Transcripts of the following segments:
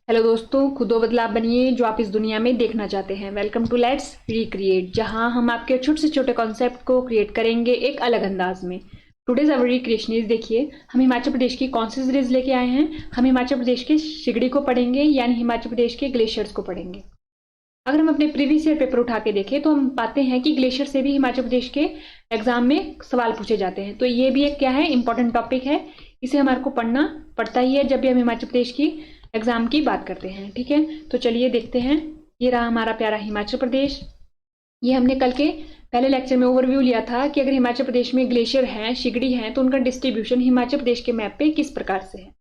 Hello दोस्तों, खुद वो बदलाव बनिए जो आप इस दुनिया में देखना चाहते हैं। वेलकम टू लेट्स रिक्रिएट, जहां हम आपके छोटे से छोटे कॉन्सेप्ट को क्रिएट करेंगे एक अलग अंदाज में। टुडेज अवर रिक्रिएशन इज, देखिए हम हिमाचल प्रदेश की कौन सी सीरीज लेके आए हैं। हम हिमाचल प्रदेश के सिगड़ी को पढ़ेंगे, यानी हिमाचल प्रदेश के ग्लेशियर्स को पढ़ेंगे। अगर हम अपने प्रीवियस ईयर पेपर उठा के देखें तो हम पाते हैं कि ग्लेशियर से भी हिमाचल प्रदेश के एग्जाम में सवाल पूछे जाते हैं। तो ये भी एक क्या है, इंपॉर्टेंट टॉपिक है। इसे हमारे को पढ़ना पड़ता ही है जब भी हम हिमाचल प्रदेश की एग्जाम की बात करते हैं। ठीक है, तो चलिए देखते हैं। ये रहा हमारा प्यारा हिमाचल प्रदेश। ये हमने कल के पहले लेक्चर में ओवरव्यू लिया था कि अगर हिमाचल प्रदेश में ग्लेशियर हैं, सिगड़ी हैं, तो उनका डिस्ट्रीब्यूशन हिमाचल प्रदेश के मैप पे किस प्रकार से है।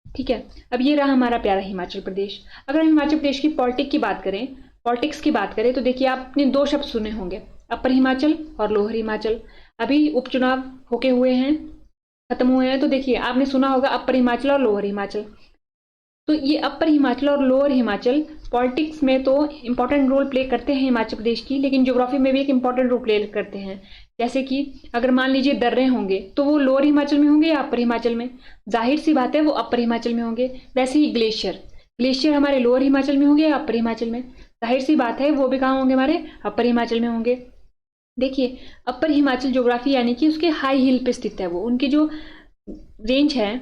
ठीक है, अब ये रहा हमारा प्यारा हिमाचल प्रदेश। अगर हम हिमाचल प्रदेश की पॉलिटिक्स की बात करें तो देखिए आपने दो शब्द सुने होंगे, अपर हिमाचल और लोअर हिमाचल। अभी उपचुनाव होके हुए हैं, खत्म हुए हैं, तो देखिए आपने सुना होगा अपर हिमाचल और लोअर हिमाचल। तो ये अपर हिमाचल और लोअर हिमाचल पॉलिटिक्स में तो इंपॉर्टेंट रोल प्ले करते हैं हिमाचल प्रदेश की, लेकिन ज्योग्राफी में भी एक इंपॉर्टेंट रोल प्ले करते हैं। जैसे कि अगर मान लीजिए दर्रे होंगे तो वो लोअर हिमाचल में होंगे या अपर हिमाचल में, जाहिर सी बात है वो अपर हिमाचल में होंगे। वैसे ही ग्लेशियर हमारे लोअर हिमाचल में होंगे या अपर हिमाचल में, जाहिर सी बात है वो भी कहाँ होंगे, हमारे अपर हिमाचल में होंगे। देखिए अपर हिमाचल ज्योग्राफी यानी कि उसके हाई हिल पे स्थित है, वो उनकी जो रेंज है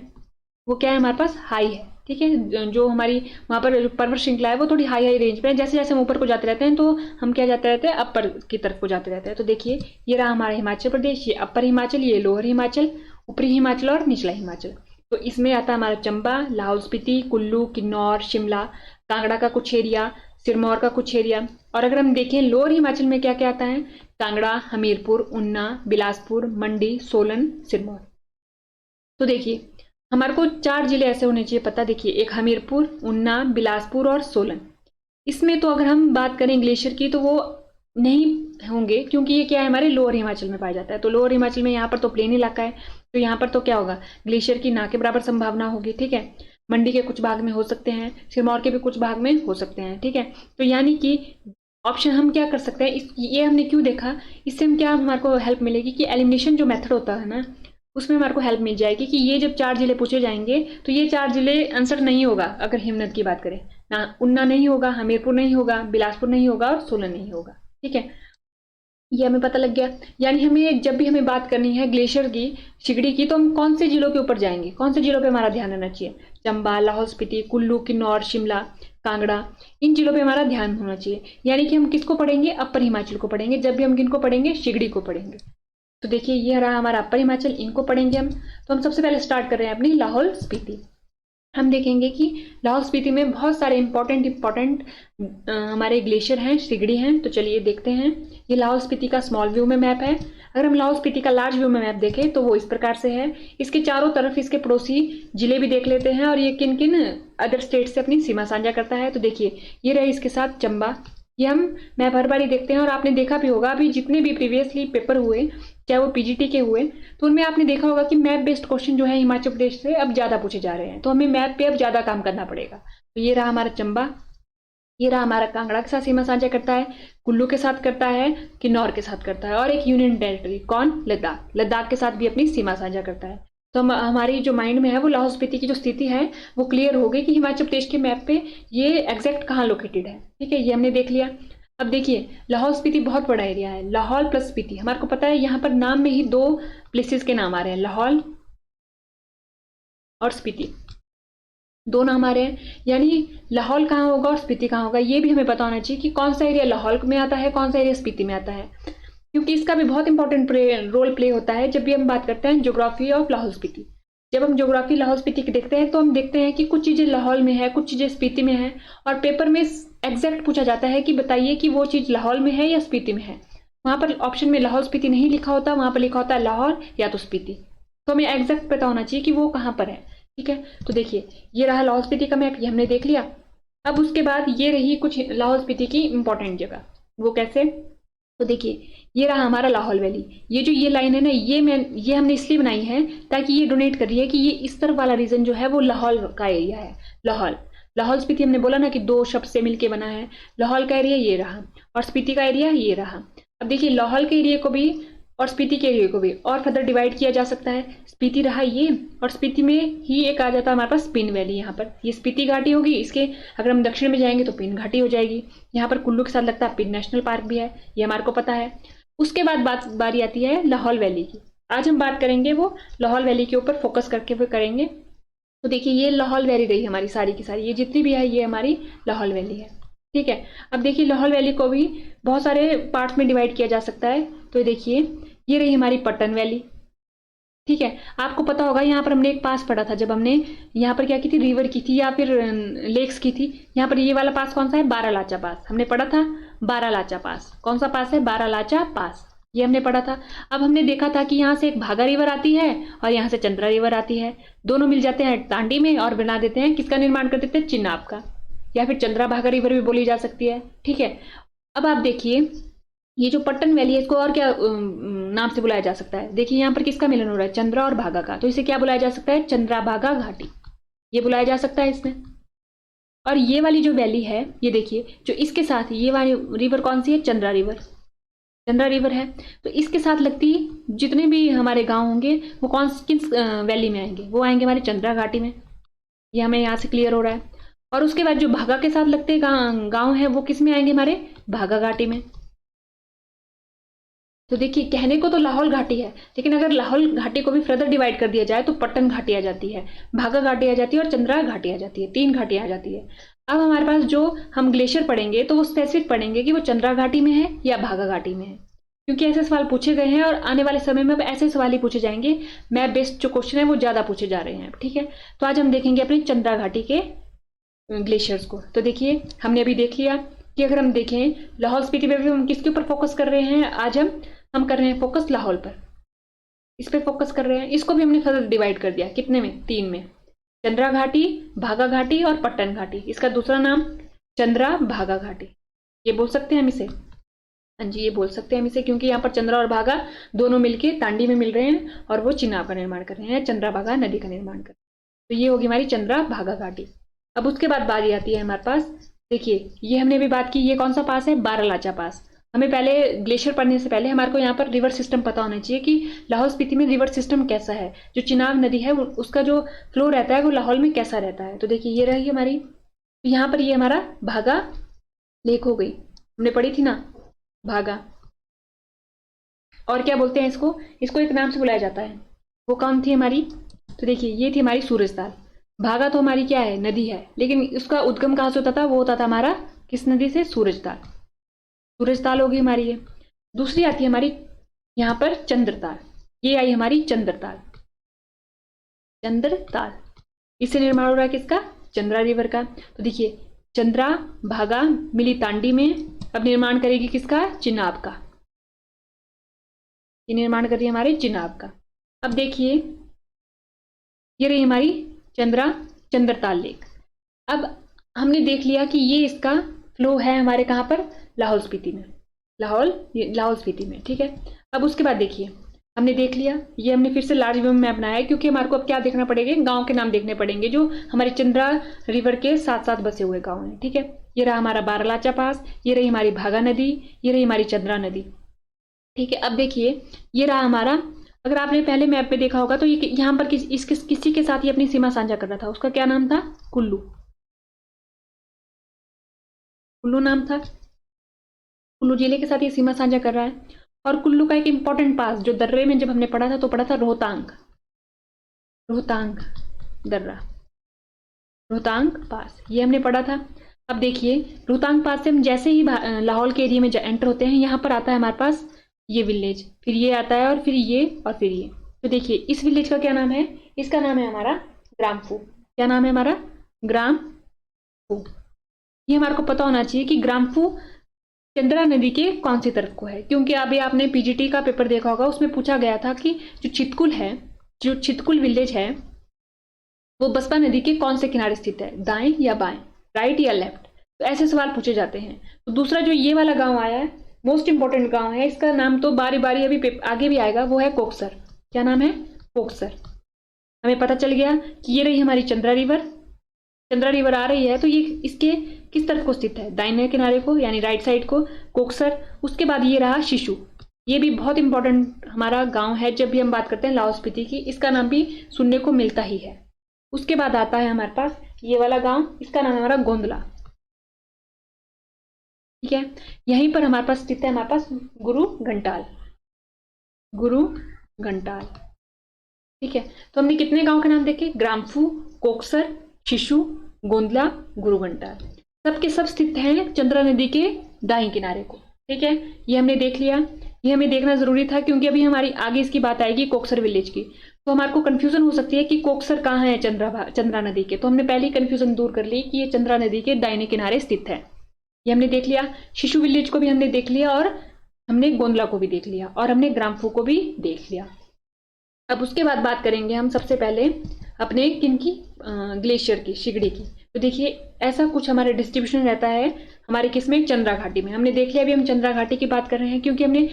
वो क्या है, हमारे पास हाई है। ठीक है, जो हमारी वहाँ पर पर्वत श्रृंखला है वो थोड़ी हाई रेंज पे है। जैसे जैसे हम ऊपर को जाते रहते हैं तो हम क्या जाते रहते हैं, अपर की तरफ को जाते रहते हैं। तो देखिए ये रहा हमारा हिमाचल प्रदेश, ये अपर हिमाचल, ये लोअर हिमाचल, ऊपरी हिमाचल और निचला हिमाचल। तो इसमें आता है हमारा चंबा, लाहौल स्पीति, कुल्लू, किन्नौर, शिमला, कांगड़ा का कुछ एरिया, सिरमौर का कुछ एरिया। और अगर हम देखें लोअर हिमाचल में क्या क्या आता है, कांगड़ा, हमीरपुर, ऊना, बिलासपुर, मंडी, सोलन, सिरमौर। तो देखिए हमारे को 4 जिले ऐसे होने चाहिए पता। देखिए एक हमीरपुर, ऊना, बिलासपुर और सोलन। इसमें तो अगर हम बात करें ग्लेशियर की तो वो नहीं होंगे, क्योंकि ये क्या है, हमारे लोअर हिमाचल में पाया जाता है। तो लोअर हिमाचल में यहाँ पर तो प्लेन इलाका है, तो यहाँ पर तो क्या होगा, ग्लेशियर की ना के बराबर संभावना होगी। ठीक है, मंडी के कुछ भाग में हो सकते हैं, सिरमौर के भी कुछ भाग में हो सकते हैं। ठीक है, तो यानी कि ऑप्शन हम क्या कर सकते हैं, ये हमने क्यों देखा, इससे हम क्या हमारे को हेल्प मिलेगी कि एलिमिनेशन जो मेथड होता है ना, उसमें हमारे को हेल्प मिल जाएगी कि ये जब 4 जिले पूछे जाएंगे तो ये 4 जिले आंसर नहीं होगा। अगर हिमनद की बात करें ना, ऊना नहीं होगा, हमीरपुर नहीं होगा, बिलासपुर नहीं होगा और सोलन नहीं होगा। ठीक है, ये हमें पता लग गया। यानी हमें जब भी हमें बात करनी है ग्लेशियर की, सिगड़ी की, तो हम कौन से जिलों के ऊपर जाएंगे, कौन से जिलों पे हमारा ध्यान रहना चाहिए, चंबा, लाहौल स्पीति, कुल्लू, किन्नौर, शिमला, कांगड़ा, इन जिलों पे हमारा ध्यान होना चाहिए। यानी कि हम किसको पढ़ेंगे, अपर हिमाचल को पढ़ेंगे जब भी हम किनको पढ़ेंगे, सिगड़ी को पढ़ेंगे। तो देखिए ये रहा हमारा अपर हिमाचल, इनको पढ़ेंगे हम। तो हम सबसे पहले स्टार्ट कर रहे हैं अपनी लाहौल स्पीति। हम देखेंगे कि लाहौल स्पीति में बहुत सारे इंपॉर्टेंट हमारे ग्लेशियर हैं, सिगड़ी हैं। तो चलिए देखते हैं। ये लाहौल स्पीति का स्मॉल व्यू में मैप है। अगर हम लाहौल स्पीति का लार्ज व्यू में मैप देखें तो वो इस प्रकार से है। इसके चारों तरफ इसके पड़ोसी जिले भी देख लेते हैं और ये किन किन अदर स्टेट से अपनी सीमा साझा करता है। तो देखिए ये रहे इसके साथ चंबा। ये हम मैप हर बार ही देखते हैं और आपने देखा भी होगा, अभी जितने भी प्रीवियसली पेपर हुए, चाहे वो पीजीटी के हुए, तो उनमें आपने देखा होगा कि मैप बेस्ड क्वेश्चन जो है हिमाचल प्रदेश से अब ज्यादा पूछे जा रहे हैं। तो हमें मैप पे अब ज्यादा काम करना पड़ेगा। तो ये रहा हमारा चंबा, ये रहा हमारा कांगड़ा के साथ सीमा साझा करता है, कुल्लू के साथ करता है, किन्नौर के साथ करता है, और एक यूनियन टेरिटरी कौन, लद्दाख के साथ भी अपनी सीमा साझा करता है। तो हमारी जो माइंड में है वो लाहौल स्पीति की जो स्थिति है वो क्लियर हो गई कि हिमाचल प्रदेश के मैप पे ये एग्जैक्ट कहाँ लोकेटेड है। ठीक है, ये हमने देख लिया। अब देखिए लाहौल स्पीति बहुत बड़ा एरिया है, लाहौल प्लस स्पीति। हमारे को पता है यहाँ पर नाम में ही 2 प्लेसेस के नाम आ रहे हैं, लाहौल और स्पीति, 2 नाम आ रहे हैं। यानी लाहौल कहाँ होगा और स्पीति कहाँ होगा, ये भी हमें पता होना चाहिए कि कौन सा एरिया लाहौल में आता है, कौन सा एरिया स्पीति में आता है, क्योंकि इसका भी बहुत इंपॉर्टेंट रोल प्ले होता है जब भी हम बात करते हैं ज्योग्राफी ऑफ लाहौल स्पीति। जब हम ज्योग्राफी लाहौल स्पीति की देखते हैं तो हम देखते हैं कि कुछ चीजें लाहौल में है, कुछ चीजें स्पीति में है, और पेपर में एग्जैक्ट पूछा जाता है कि बताइए कि वो चीज लाहौल में है या स्पीति में है। वहां पर ऑप्शन में लाहौल स्पीति नहीं लिखा होता, वहां पर लिखा होता है लाहौर या तो स्पीति। तो हमें एग्जैक्ट पता होना चाहिए कि वो कहाँ पर है। ठीक है, तो देखिए ये रहा लाहौल स्पीति का मैप, ये हमने देख लिया। अब उसके बाद ये रही कुछ लाहौल स्पीति की इंपॉर्टेंट जगह, वो कैसे, तो देखिए ये रहा हमारा लाहौल वैली। ये जो ये लाइन है ना, ये हमने इसलिए बनाई है ताकि ये डोनेट कर रही है कि ये इस तरफ वाला रीजन जो है वो लाहौल का एरिया है। लाहौल स्पीति हमने बोला ना कि 2 शब्द से मिलके बना है। लाहौल का एरिया ये रहा और स्पीति का एरिया ये रहा। अब देखिए लाहौल के एरिया को भी और स्पीति के एरिया को भी और फर्दर डिवाइड किया जा सकता है। स्पीति रहा ये, और स्पीति में ही एक आ जाता है हमारे पास पिन वैली। यहाँ पर ये स्पीति घाटी होगी, इसके अगर हम दक्षिण में जाएंगे तो पिन घाटी हो जाएगी। यहाँ पर कुल्लू के साथ लगता है पिन नेशनल पार्क भी है, ये हमारे को पता है। उसके बाद बारी आती है लाहौल वैली की। आज हम बात करेंगे वो लाहौल वैली के ऊपर फोकस करके वो करेंगे। तो देखिए ये लाहौल वैली रही हमारी सारी की सारी, ये जितनी भी है ये हमारी लाहौल वैली है, ठीक है। अब देखिए लाहौल वैली को भी बहुत सारे पार्ट्स में डिवाइड किया जा सकता है। तो देखिए ये रही हमारी पट्टन वैली, ठीक है। आपको पता होगा यहाँ पर हमने एक पास पढ़ा था जब हमने यहाँ पर क्या की थी, रिवर की थी या फिर लेक्स की थी। यहाँ पर ये वाला पास कौन सा है, बारालाचा पास हमने पढ़ा था। बारालाचा पास कौन सा पास है, बारालाचा पास, ये हमने पढ़ा था। अब हमने देखा था कि यहाँ से एक भागा रिवर आती है और यहाँ से चंद्रा रिवर आती है, दोनों मिल जाते हैं तांडी में और बना देते हैं किसका निर्माण कर देते हैं, चिनाब का, या फिर चंद्रा भागा रिवर भी बोली जा सकती है, ठीक है। अब आप देखिए ये जो पट्टन वैली है इसको और क्या नाम से बुलाया जा सकता है। देखिए यहाँ पर किसका मिलन हो रहा है, चंद्रा और भागा का, तो इसे क्या बुलाया जा सकता है, चंद्रा भागा घाटी, ये बुलाया जा सकता है इसमें। और ये वाली जो वैली है ये देखिए जो इसके साथ ये वाली रिवर कौन सी है, चंद्रा रिवर, चंद्रा रिवर है। तो इसके साथ लगती जितने भी हमारे गांव होंगे वो कौन किस वैली में आएंगे, वो आएंगे हमारे चंद्रा घाटी में, ये हमें यहाँ से क्लियर हो रहा है। और उसके बाद जो भागा के साथ लगते गांव है वो किस में आएंगे, हमारे भागा घाटी में। तो देखिए कहने को तो लाहौल घाटी है, लेकिन अगर लाहौल घाटी को भी फर्दर डिवाइड कर दिया जाए तो पट्टन घाटी आ जाती है, भागा घाटी आ जाती है और चंद्रा घाटी आ जाती है, 3 घाटी आ जाती है। अब हमारे पास जो हम ग्लेशियर पढ़ेंगे तो वो स्पेसिफिक पढ़ेंगे कि वो चंद्रा घाटी में है या भागा घाटी में है, क्योंकि ऐसे सवाल पूछे गए हैं और आने वाले समय में अब ऐसे सवाल ही पूछे जाएंगे। मैप बेस्ड जो क्वेश्चन है वो ज्यादा पूछे जा रहे हैं, ठीक है। तो आज हम देखेंगे अपनी चंद्रा घाटी के ग्लेशियर्स को। तो देखिए हमने अभी देख लिया कि अगर हम देखें लाहौल स्पीति पे हम किसके ऊपर फोकस कर रहे हैं, आज हम कर रहे हैं फोकस लाहौल पर, इस पे फोकस कर रहे हैं। इसको भी हमने फर्दर डिवाइड कर दिया कितने में, 3 में, चंद्रा घाटी, भागा घाटी और पट्टन घाटी। इसका दूसरा नाम चंद्रा भागा घाटी, ये बोल सकते हैं हम इसे, हाँ जी ये बोल सकते हैं हम इसे, क्योंकि यहाँ पर चंद्रा और भागा दोनों मिलके तांडी में मिल रहे हैं और वो चिनाब का निर्माण कर रहे हैं, चंद्रा भागा नदी का निर्माण कर रहे हैं। तो ये होगी हमारी चंद्रा भागा घाटी। अब उसके बाद बारी आती है हमारे पास, देखिए ये हमने भी बात की, ये कौन सा पास है, बारालाचा पास। हमें पहले ग्लेशियर पढ़ने से पहले हमारे को यहाँ पर रिवर सिस्टम पता होना चाहिए कि लाहौल स्पीति में रिवर सिस्टम कैसा है, जो चिनाब नदी है उसका जो फ्लो रहता है वो लाहौल में कैसा रहता है। तो देखिए ये रही हमारी, तो यहाँ पर ये हमारा भागा लेक हो गई, हमने पढ़ी थी ना भागा। और क्या बोलते हैं इसको एक नाम से बुलाया जाता है, वो कौन थी हमारी, तो देखिए ये थी हमारी सूरजताल। भागा तो हमारी क्या है, नदी है, लेकिन उसका उद्गम कहाँ से होता था, वो होता था हमारा किस नदी से, सूरजताल, सूरजताल होगी हमारी ये। दूसरी आती है हमारी यहाँ पर चंद्रताल, ये आई हमारी चंद्रताल, चंद्रताल, इससे निर्माण हो रहा है किसका, चंद्रा रिवर का। तो देखिए चंद्रा भागा मिली तांडी में, अब निर्माण करेगी किसका, चिनाब का, ये निर्माण कर रही है हमारे चिनाब का। अब देखिए ये रही हमारी चंद्रताल लेक। अब हमने देख लिया कि ये इसका फ्लो है हमारे कहाँ पर, लाहौल स्पीति में, लाहौल स्पीति में, ठीक है। अब उसके बाद देखिए हमने देख लिया, ये हमने फिर से लार्ज व्यू में बनाया है क्योंकि हमारे को अब क्या देखना पड़ेगा, गांव के नाम देखने पड़ेंगे जो हमारी चंद्रा रिवर के साथ साथ बसे हुए गांव हैं, ठीक है। ये रहा हमारा बारालाचा पास, ये रही हमारी भागा नदी, ये रही हमारी चंद्रा नदी, ठीक है। अब देखिए ये रहा हमारा, अगर आपने पहले मैप पे देखा होगा तो ये यहाँ पर किसी के साथ ये अपनी सीमा साझा कर रहा था, उसका क्या नाम था, कुल्लू, कुल्लू नाम था, कुल्लू जिले के साथ ये सीमा साझा कर रहा है। और कुल्लू का एक इंपॉर्टेंट पास जो दर्रे में जब हमने पढ़ा था तो पढ़ा था रोहतांग, रोहतांग दर्रा, रोहतांग पास, ये हमने पढ़ा था। अब देखिए रोहतांग पास से हम जैसे ही लाहौल के एरिया में एंटर होते हैं, यहाँ पर आता है हमारे पास ये विलेज, फिर ये आता है और फिर ये और फिर ये। तो देखिए इस विलेज का क्या नाम है, इसका नाम है हमारा ग्रामफू, क्या नाम है हमारा, ग्रामफू। ये हमारे को पता होना चाहिए कि ग्रामफू चंद्रा नदी के कौन सी तरफ को है, क्योंकि अभी आपने पीजीटी का पेपर देखा होगा, उसमें पूछा गया था कि जो चितकुल है, जो चितकुल विलेज है वो बसपा नदी के कौन से किनारे स्थित है, दाएं या बाएं, राइट या लेफ्ट, तो ऐसे सवाल पूछे जाते हैं। तो दूसरा जो ये वाला गांव आया है मोस्ट इंपॉर्टेंट गांव है, इसका नाम तो बारी बारी अभी आगे भी आएगा, वो है कोकसर, क्या नाम है, कोकसर। हमें पता चल गया कि ये रही हमारी चंद्रा रिवर आ रही है, तो ये इसके किस तरफ को स्थित है, दाहिने किनारे को यानी राइट साइड को, कोकसर। उसके बाद ये रहा शिशु, ये भी बहुत इंपॉर्टेंट हमारा गांव है जब भी हम बात करते हैं लाहौल स्पीति की, इसका नाम भी सुनने को मिलता ही है। उसके बाद आता है हमारे पास ये वाला गांव, इसका नाम है हमारा गोंदला। ठीक है, यहीं पर हमारे पास स्थित है हमारे पास गुरु घंटाल, गुरु घंटाल। ठीक है, तो हमने कितने गांव के नाम देखे, ग्राम्फू, कोकसर, शिशु, गोंदला, गुरु घंटाल। सबके सब स्थित हैं चंद्रा नदी के दाएं किनारे को। ठीक है, ये हमने देख लिया। ये हमें देखना जरूरी था क्योंकि अभी हमारी आगे इसकी बात आएगी कोकसर विलेज की, तो हमारे को कंफ्यूजन हो सकती है कि कोकसर कहाँ है चंद्रा नदी के। तो हमने पहले ही कंफ्यूजन दूर कर ली कि ये चंद्रा नदी के दाहिने किनारे स्थित है। ये हमने देख लिया। शिशु विलेज को भी हमने देख लिया और हमने गोंदला को भी देख लिया और हमने ग्राम्फू को भी देख लिया। अब उसके बाद बात करेंगे हम सबसे पहले अपने किनकी, ग्लेशियर की, शिगड़ी की। तो देखिए ऐसा कुछ हमारे डिस्ट्रीब्यूशन रहता है हमारे किसमें, चंद्रा घाटी में। हमने देख लिया, अभी हम चंद्रा घाटी की बात कर रहे हैं क्योंकि हमने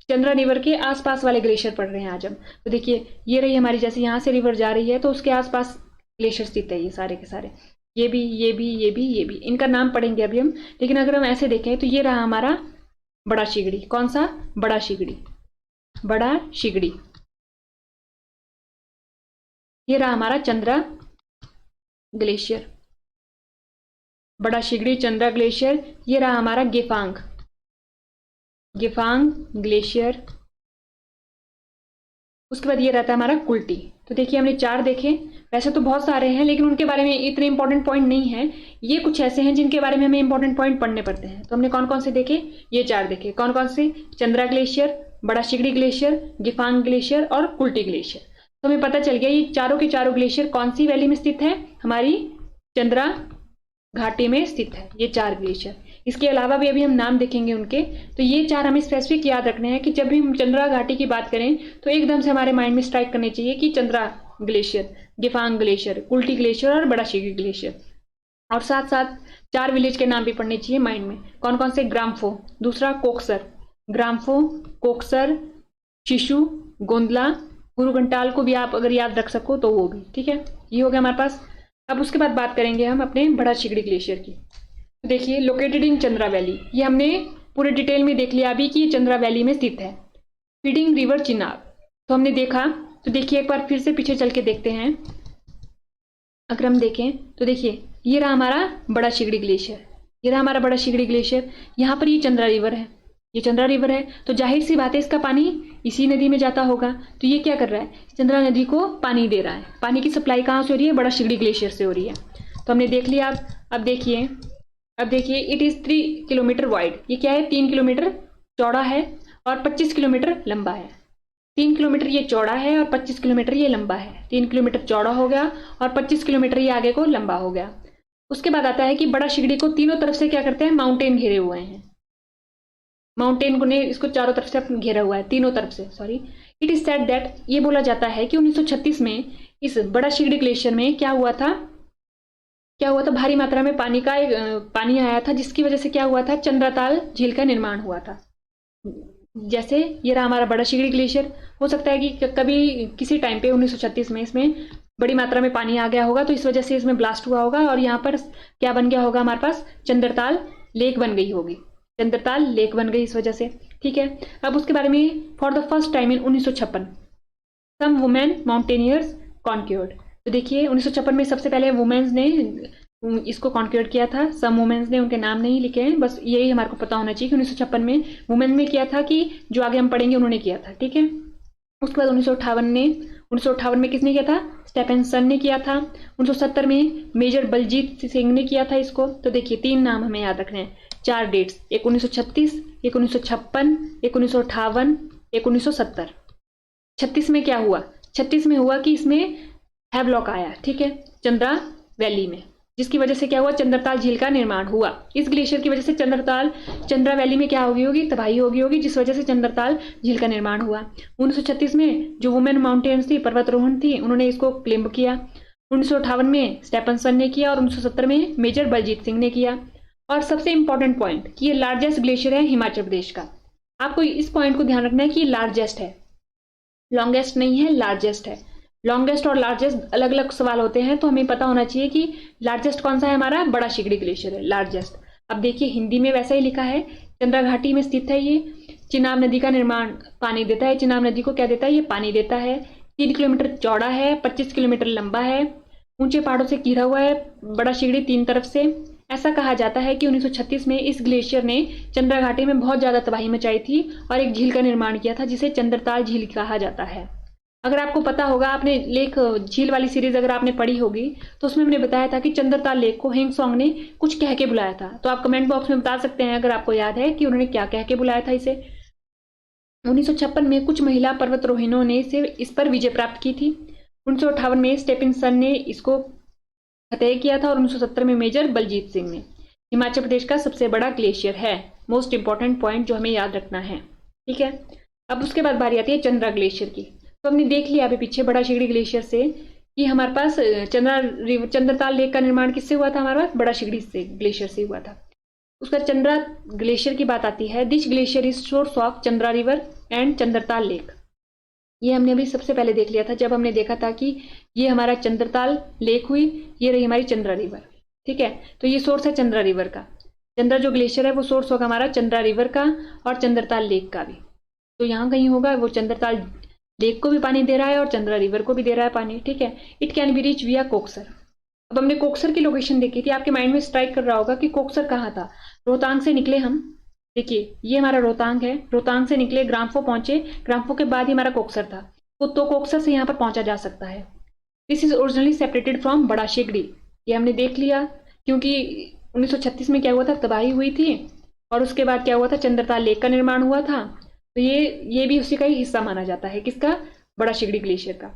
चंद्रा रिवर के आसपास वाले ग्लेशियर पढ़ रहे हैं आज हम। तो देखिए ये रही हमारी, जैसे यहाँ से रिवर जा रही है तो उसके आसपास ग्लेशियर स्थित है, ये सारे के सारे, ये भी, ये भी, ये भी, ये भी, इनका नाम पढ़ेंगे अभी हम। लेकिन अगर हम ऐसे देखें तो ये रहा हमारा बड़ा शिगड़ी। कौन सा, बड़ा शिगड़ी, बड़ा शिगड़ी। ये रहा हमारा चंद्रा ग्लेशियर, बड़ा शिगड़ी, चंद्रा ग्लेशियर। ये रहा हमारा गेफांग, गेफांग ग्लेशियर। उसके बाद ये रहता है हमारा कुल्टी। तो देखिए हमने 4 देखे, वैसे तो बहुत सारे हैं लेकिन उनके बारे में इतने इंपॉर्टेंट पॉइंट नहीं है। ये कुछ ऐसे हैं जिनके बारे में हमें इंपॉर्टेंट पॉइंट पढ़ने पड़ते हैं। तो हमने कौन कौन से देखे, ये 4 देखे। कौन कौन से, Chandra glacier, Bara शिगड़ी glacier, Gephang glacier और कुल्टी ग्लेशियर। तो हमें पता चल गया ये चारों के चारों ग्लेशियर कौन सी वैली में स्थित है, हमारी चंद्रा घाटी में स्थित है, ये 4 ग्लेशियर। इसके अलावा भी अभी हम नाम देखेंगे उनके। तो ये 4 हमें स्पेसिफिक याद रखने हैं कि जब भी हम चंद्रा घाटी की बात करें तो एकदम से हमारे माइंड में स्ट्राइक करने चाहिए कि Chandra glacier, Gephang glacier, Kulti glacier और बड़ा शिगड़ी ग्लेशियर। और साथ साथ 4 विलेज के नाम भी पढ़ने चाहिए माइंड में। कौन कौन से, ग्राम्फो, दूसरा कोकसर, ग्राम्फो, कोकसर, शिशु, गोंदला, गुरु घंटाल को भी आप अगर याद रख सको तो वो भी। ठीक है, ये हो गया हमारे पास। अब उसके बाद बात करेंगे हम अपने बड़ा शिगड़ी ग्लेशियर की। तो देखिए लोकेटेड इन चंद्रा वैली, ये हमने पूरे डिटेल में देख लिया अभी कि ये चंद्रा वैली में स्थित है। फीडिंग रिवर चिनाब, तो हमने देखा। तो देखिए एक बार फिर से पीछे चल के देखते हैं। अगर हम देखें तो देखिए ये रहा हमारा बड़ा शिगड़ी ग्लेशियर, ये रहा हमारा बड़ा शिगड़ी ग्लेशियर। यहाँ पर ये चंद्रा रिवर है, ये चंद्रा रिवर है, तो जाहिर सी बात है इसका पानी इसी नदी में जाता होगा। तो ये क्या कर रहा है, चंद्रा नदी को पानी दे रहा है। पानी की सप्लाई कहाँ से हो रही है, बड़ा शिगड़ी ग्लेशियर से हो रही है। तो हमने देख लिया। अब देखिए इट इज 3 किलोमीटर वाइड, ये क्या है, 3 किलोमीटर चौड़ा है और 25 किलोमीटर लंबा है। 3 किलोमीटर ये चौड़ा है और 25 किलोमीटर ये लंबा है। 3 किलोमीटर चौड़ा हो गया और 25 किलोमीटर ये आगे को लंबा हो गया। उसके बाद आता है कि बड़ा शिगड़ी को तीनों तरफ से क्या करते हैं, माउंटेन घेरे हुए हैं। माउंटेन को ने इसको चारों तरफ से घेरा हुआ है, तीनों तरफ से, sorry. It is said that, ये बोला जाता है कि 1936 में इस बड़ा शिगड़ी ग्लेशियर में क्या हुआ था, भारी मात्रा में पानी आया था, जिसकी वजह से क्या हुआ था, चंद्रताल झील का निर्माण हुआ था। जैसे ये रहा हमारा बड़ा शिगड़ी ग्लेशियर। हो सकता है कि कभी किसी टाइम पे 1936 में इसमें बड़ी मात्रा में पानी आ गया होगा, तो इस वजह से इसमें ब्लास्ट हुआ होगा और यहाँ पर क्या बन गया होगा, हमारे पास चंद्रताल लेक बन गई होगी, चंद्रताल लेक बन गई इस वजह से। ठीक है, अब उसके बारे में, for the first time in 1956 some women mountaineers conquered. तो देखिए 1956 में सबसे पहले वुमेन्स ने इसको कॉन्क्योर्ड किया था। सम वुमेन्स ने, उनके नाम नहीं लिखे हैं, बस यही हमारे को पता होना चाहिए कि 1956 में वुमेन ने किया था, कि जो आगे हम पढ़ेंगे उन्होंने किया था। ठीक है, उसके बाद 1958 में किसने किया था, स्टेफेनसन ने किया था। 1970 में मेजर बलजीत सिंह ने किया था इसको। तो देखिए 3 नाम हमें याद रखने हैं, 4 डेट्स, एक 1936, एक 1956, एक 1958, एक 1970। 36 में क्या हुआ, 36 में हुआ कि इसमें हैवलॉक आया, ठीक है, चंद्रा वैली में, जिसकी वजह से क्या हुआ, चंद्रताल झील का निर्माण हुआ। इस ग्लेशियर की वजह से चंद्रा वैली में क्या होगी, तबाही होगी, जिस वजह से चंद्रताल झील का निर्माण हुआ। 1936 में जो वुमेन माउंटेन्स थी, पर्वतारोहण थी, उन्होंने इसको क्लेम किया। 1958 में स्टेफनसन ने किया और 1970 में मेजर बलजीत सिंह ने किया। और सबसे इंपॉर्टेंट पॉइंट कि ये लार्जेस्ट ग्लेशियर है हिमाचल प्रदेश का। आपको इस पॉइंट को ध्यान रखना है कि लार्जेस्ट है, लॉन्गेस्ट नहीं है, लार्जेस्ट है। लॉन्गेस्ट और लार्जेस्ट अलग अलग सवाल होते हैं, तो हमें पता होना चाहिए कि लार्जेस्ट कौन सा है, हमारा बड़ा शिगड़ी ग्लेशियर है, लार्जेस्ट। अब देखिए हिंदी में वैसा ही लिखा है, चंद्रा घाटी में स्थित है ये, चिनाब नदी का निर्माण पानी देता है। चिनाब नदी को क्या देता है? ये पानी देता है। 3 किलोमीटर चौड़ा है, 25 किलोमीटर लंबा है, ऊंचे पहाड़ों से घिरा हुआ है, बड़ा शिगड़ी 3 तरफ से। ऐसा कहा जाता है कि 1936 में इस ग्लेशियर ने चंद्रा घाटी में बहुत ज्यादा तबाही मचाई थी और एक झील का निर्माण किया था जिसे चंद्रताल झील कहा जाता है। अगर आपको पता होगा, आपने लेक झील वाली सीरीज अगर आपने पढ़ी होगी तो उसमें हमने बताया था कि चंद्रताल लेक को हिंगसोंग ने कुछ कह के बुलाया था। तो आप कमेंट बॉक्स में बता सकते हैं अगर आपको याद है कि उन्होंने क्या कह के बुलाया था इसे। 1956 में कुछ महिला पर्वतारोहियों ने इस पर विजय प्राप्त की थी। 1958 में स्टेफिनसन ने इसको फतेह किया था और 1970 में मेजर बलजीत सिंह ने। हिमाचल प्रदेश का सबसे बड़ा ग्लेशियर है। मोस्ट इंपॉर्टेंट पॉइंट जो हमें याद रखना है, ठीक है। अब उसके बाद बारी आती है चंद्रा ग्लेशियर की। तो हमने देख लिया अभी पीछे बड़ा शिगड़ी ग्लेशियर से कि हमारे पास चंद्रताल लेक का निर्माण किससे हुआ था? हमारे पास बड़ा शिगड़ी से ग्लेशियर से हुआ था। उसका चंद्रा ग्लेशियर की बात आती है। This glacier is source of Chandra river and Chandratal lake. ये हमने अभी सबसे पहले देख लिया था जब हमने देखा था कि ये हमारा चंद्रताल लेक हुई, ये रही हमारी चंद्रा रिवर, ठीक है। तो ये सोर्स है चंद्रा रिवर का। चंद्रा जो ग्लेशियर है वो सोर्स होगा हमारा चंद्रा रिवर का और चंद्रताल लेक का भी। तो यहाँ कहीं होगा वो चंद्रताल लेक को भी पानी दे रहा है और चंद्रा रिवर को भी दे रहा है पानी, ठीक है। इट कैन बी रीच विया कोकसर। अब हमने कोकसर की लोकेशन देखी थी, आपके माइंड में स्ट्राइक कर रहा होगा कि कोकसर कहाँ था। रोहतांग से निकले हम, देखिए ये हमारा रोहतांग है, रोहतांग से निकले, ग्राम्फो पहुंचे, ग्राम्फो के बाद ही हमारा कोकसर था। तो कोकसर से यहाँ पर पहुंचा जा सकता है। This is originally separated from बड़ा शिगड़ी। ये हमने देख लिया क्योंकि 1936 में क्या हुआ था? तबाही हुई थी और उसके बाद क्या हुआ था? चंद्रताल लेक का निर्माण हुआ था। तो ये भी उसी का ही हिस्सा माना जाता है। किसका? बड़ा शिगड़ी ग्लेशियर का।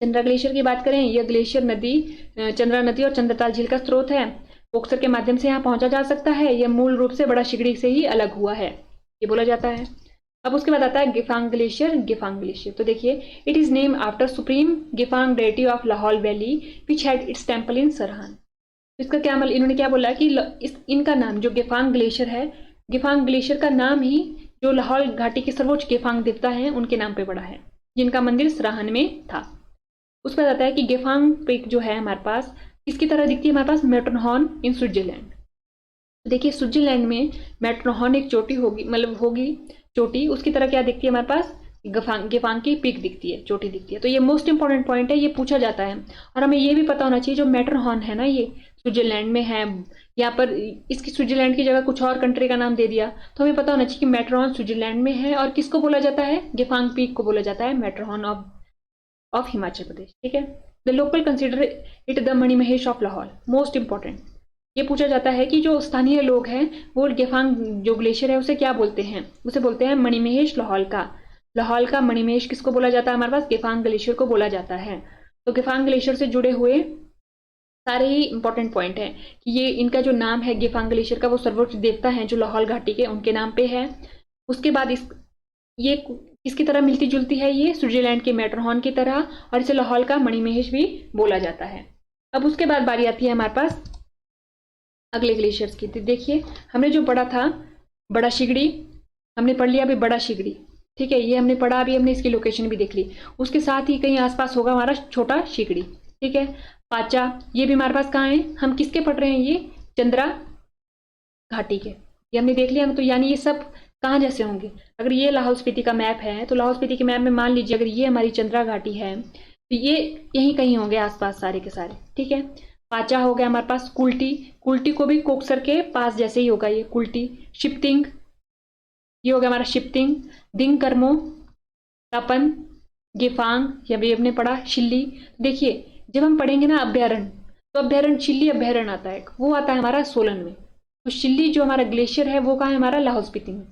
चंद्रा ग्लेशियर की बात करें, यह ग्लेशियर नदी चंद्रा नदी और चंद्रताल झील का स्रोत है। कोकसर के माध्यम से यहाँ पहुंचा जा सकता है। यह मूल रूप से बड़ा शिगड़ी से ही अलग हुआ है, ये बोला जाता है। अब उसके बाद आता है गिफांग ग्लेशियर। गिफांग ग्लेशियर तो देखिए, it is name after supreme Gyephang deity of Lahaul valley which had its temple in Sarahan. इसका क्या मतलब, इन्होंने क्या बोला कि इनका नाम जो गिफांग ग्लेशियर है, गिफांग ग्लेशियर का नाम ही जो लाहौल घाटी के सर्वोच्च गिफांग देवता हैं उनके नाम पे पड़ा है, जिनका मंदिर सराहन में था। उसके बाद आता है कि गिफांग पीक जो है हमारे पास किसकी तरह दिखती है? हमारे पास मैटरहॉर्न इन स्विट्जरलैंड। देखिए स्विट्जरलैंड में मैटरहॉर्न एक चोटी होगी, मतलब होगी चोटी, उसकी तरह क्या दिखती है हमारे पास? गिफांग की पीक दिखती है, चोटी दिखती है। तो ये मोस्ट इंपॉर्टेंट पॉइंट है, ये पूछा जाता है। और हमें ये भी पता होना चाहिए जो मैटरहॉर्न है ना, ये स्विट्जरलैंड में है। यहाँ पर इसकी स्विट्जरलैंड की जगह कुछ और कंट्री का नाम दे दिया, तो हमें पता होना चाहिए कि मैटरहॉर्न स्विट्जरलैंड में है। और किसको बोला जाता है? गिफांग पीक को बोला जाता है मैटरहॉर्न ऑफ हिमाचल प्रदेश, ठीक है। The local consider it the Manimahesh of Lahaul. Most important ये पूछा जाता है कि जो स्थानीय लोग हैं वो गिफांग जो ग्लेशियर है उसे क्या बोलते हैं? उसे बोलते हैं मणिमहेश लाहौल का। लाहौल का मणिमहेश किसको बोला जाता है? हमारे पास गिफांग ग्लेशियर को बोला जाता है। तो गिफांग ग्लेशियर से जुड़े हुए सारे ही इंपॉर्टेंट पॉइंट है कि ये इनका जो नाम है गिफांग ग्लेशियर का, वो सर्वोच्च देवता है जो लाहौल घाटी के, उनके नाम पे है। उसके बाद ये किसकी तरह मिलती जुलती है? ये स्विट्जरलैंड के मैटरहॉर्न की तरह, और इसे लाहौल का मणिमहेश भी बोला जाता है। अब उसके बाद बारी आती है हमारे पास अगले ग्लेशियर्स की। देखिए हमने जो पढ़ा था बड़ा शिगड़ी, हमने पढ़ लिया अभी बड़ा शिगड़ी, ठीक है, ये हमने पढ़ा, अभी हमने इसकी लोकेशन भी देख ली। उसके साथ ही कहीं आसपास होगा हमारा छोटा शिगड़ी, ठीक है। पाचा, ये भी हमारे पास कहाँ है? हम किसके पढ़ रहे हैं? ये चंद्रा घाटी के, ये हमने देख लिया। तो यानी ये सब कहाँ जैसे होंगे? अगर ये लाहौल स्पीति का मैप है तो लाहौल स्पीति के मैप में मान लीजिए अगर ये हमारी चंद्रा घाटी है तो ये यहीं कहीं होंगे आसपास सारे के सारे, ठीक है। पाचा हो गया हमारे पास। कुल्टी, कुल्टी को भी कोकसर के पास जैसे ही होगा ये कुल्टी। शिप्तिंग, ये हो गया हमारा शिप्तिंग। दिंग कर्मो, तपन, गिफांग, या भी हमने पढ़ा शिल्ली। देखिए जब हम पढ़ेंगे ना अभ्यारण्य, तो अभ्यारण्य शिल्ली अभ्यारण्य आता है, वो आता है हमारा सोलन में। तो शिल्ली जो हमारा ग्लेशियर है वो कहाँ है? हमारा लाहौल स्पीति में।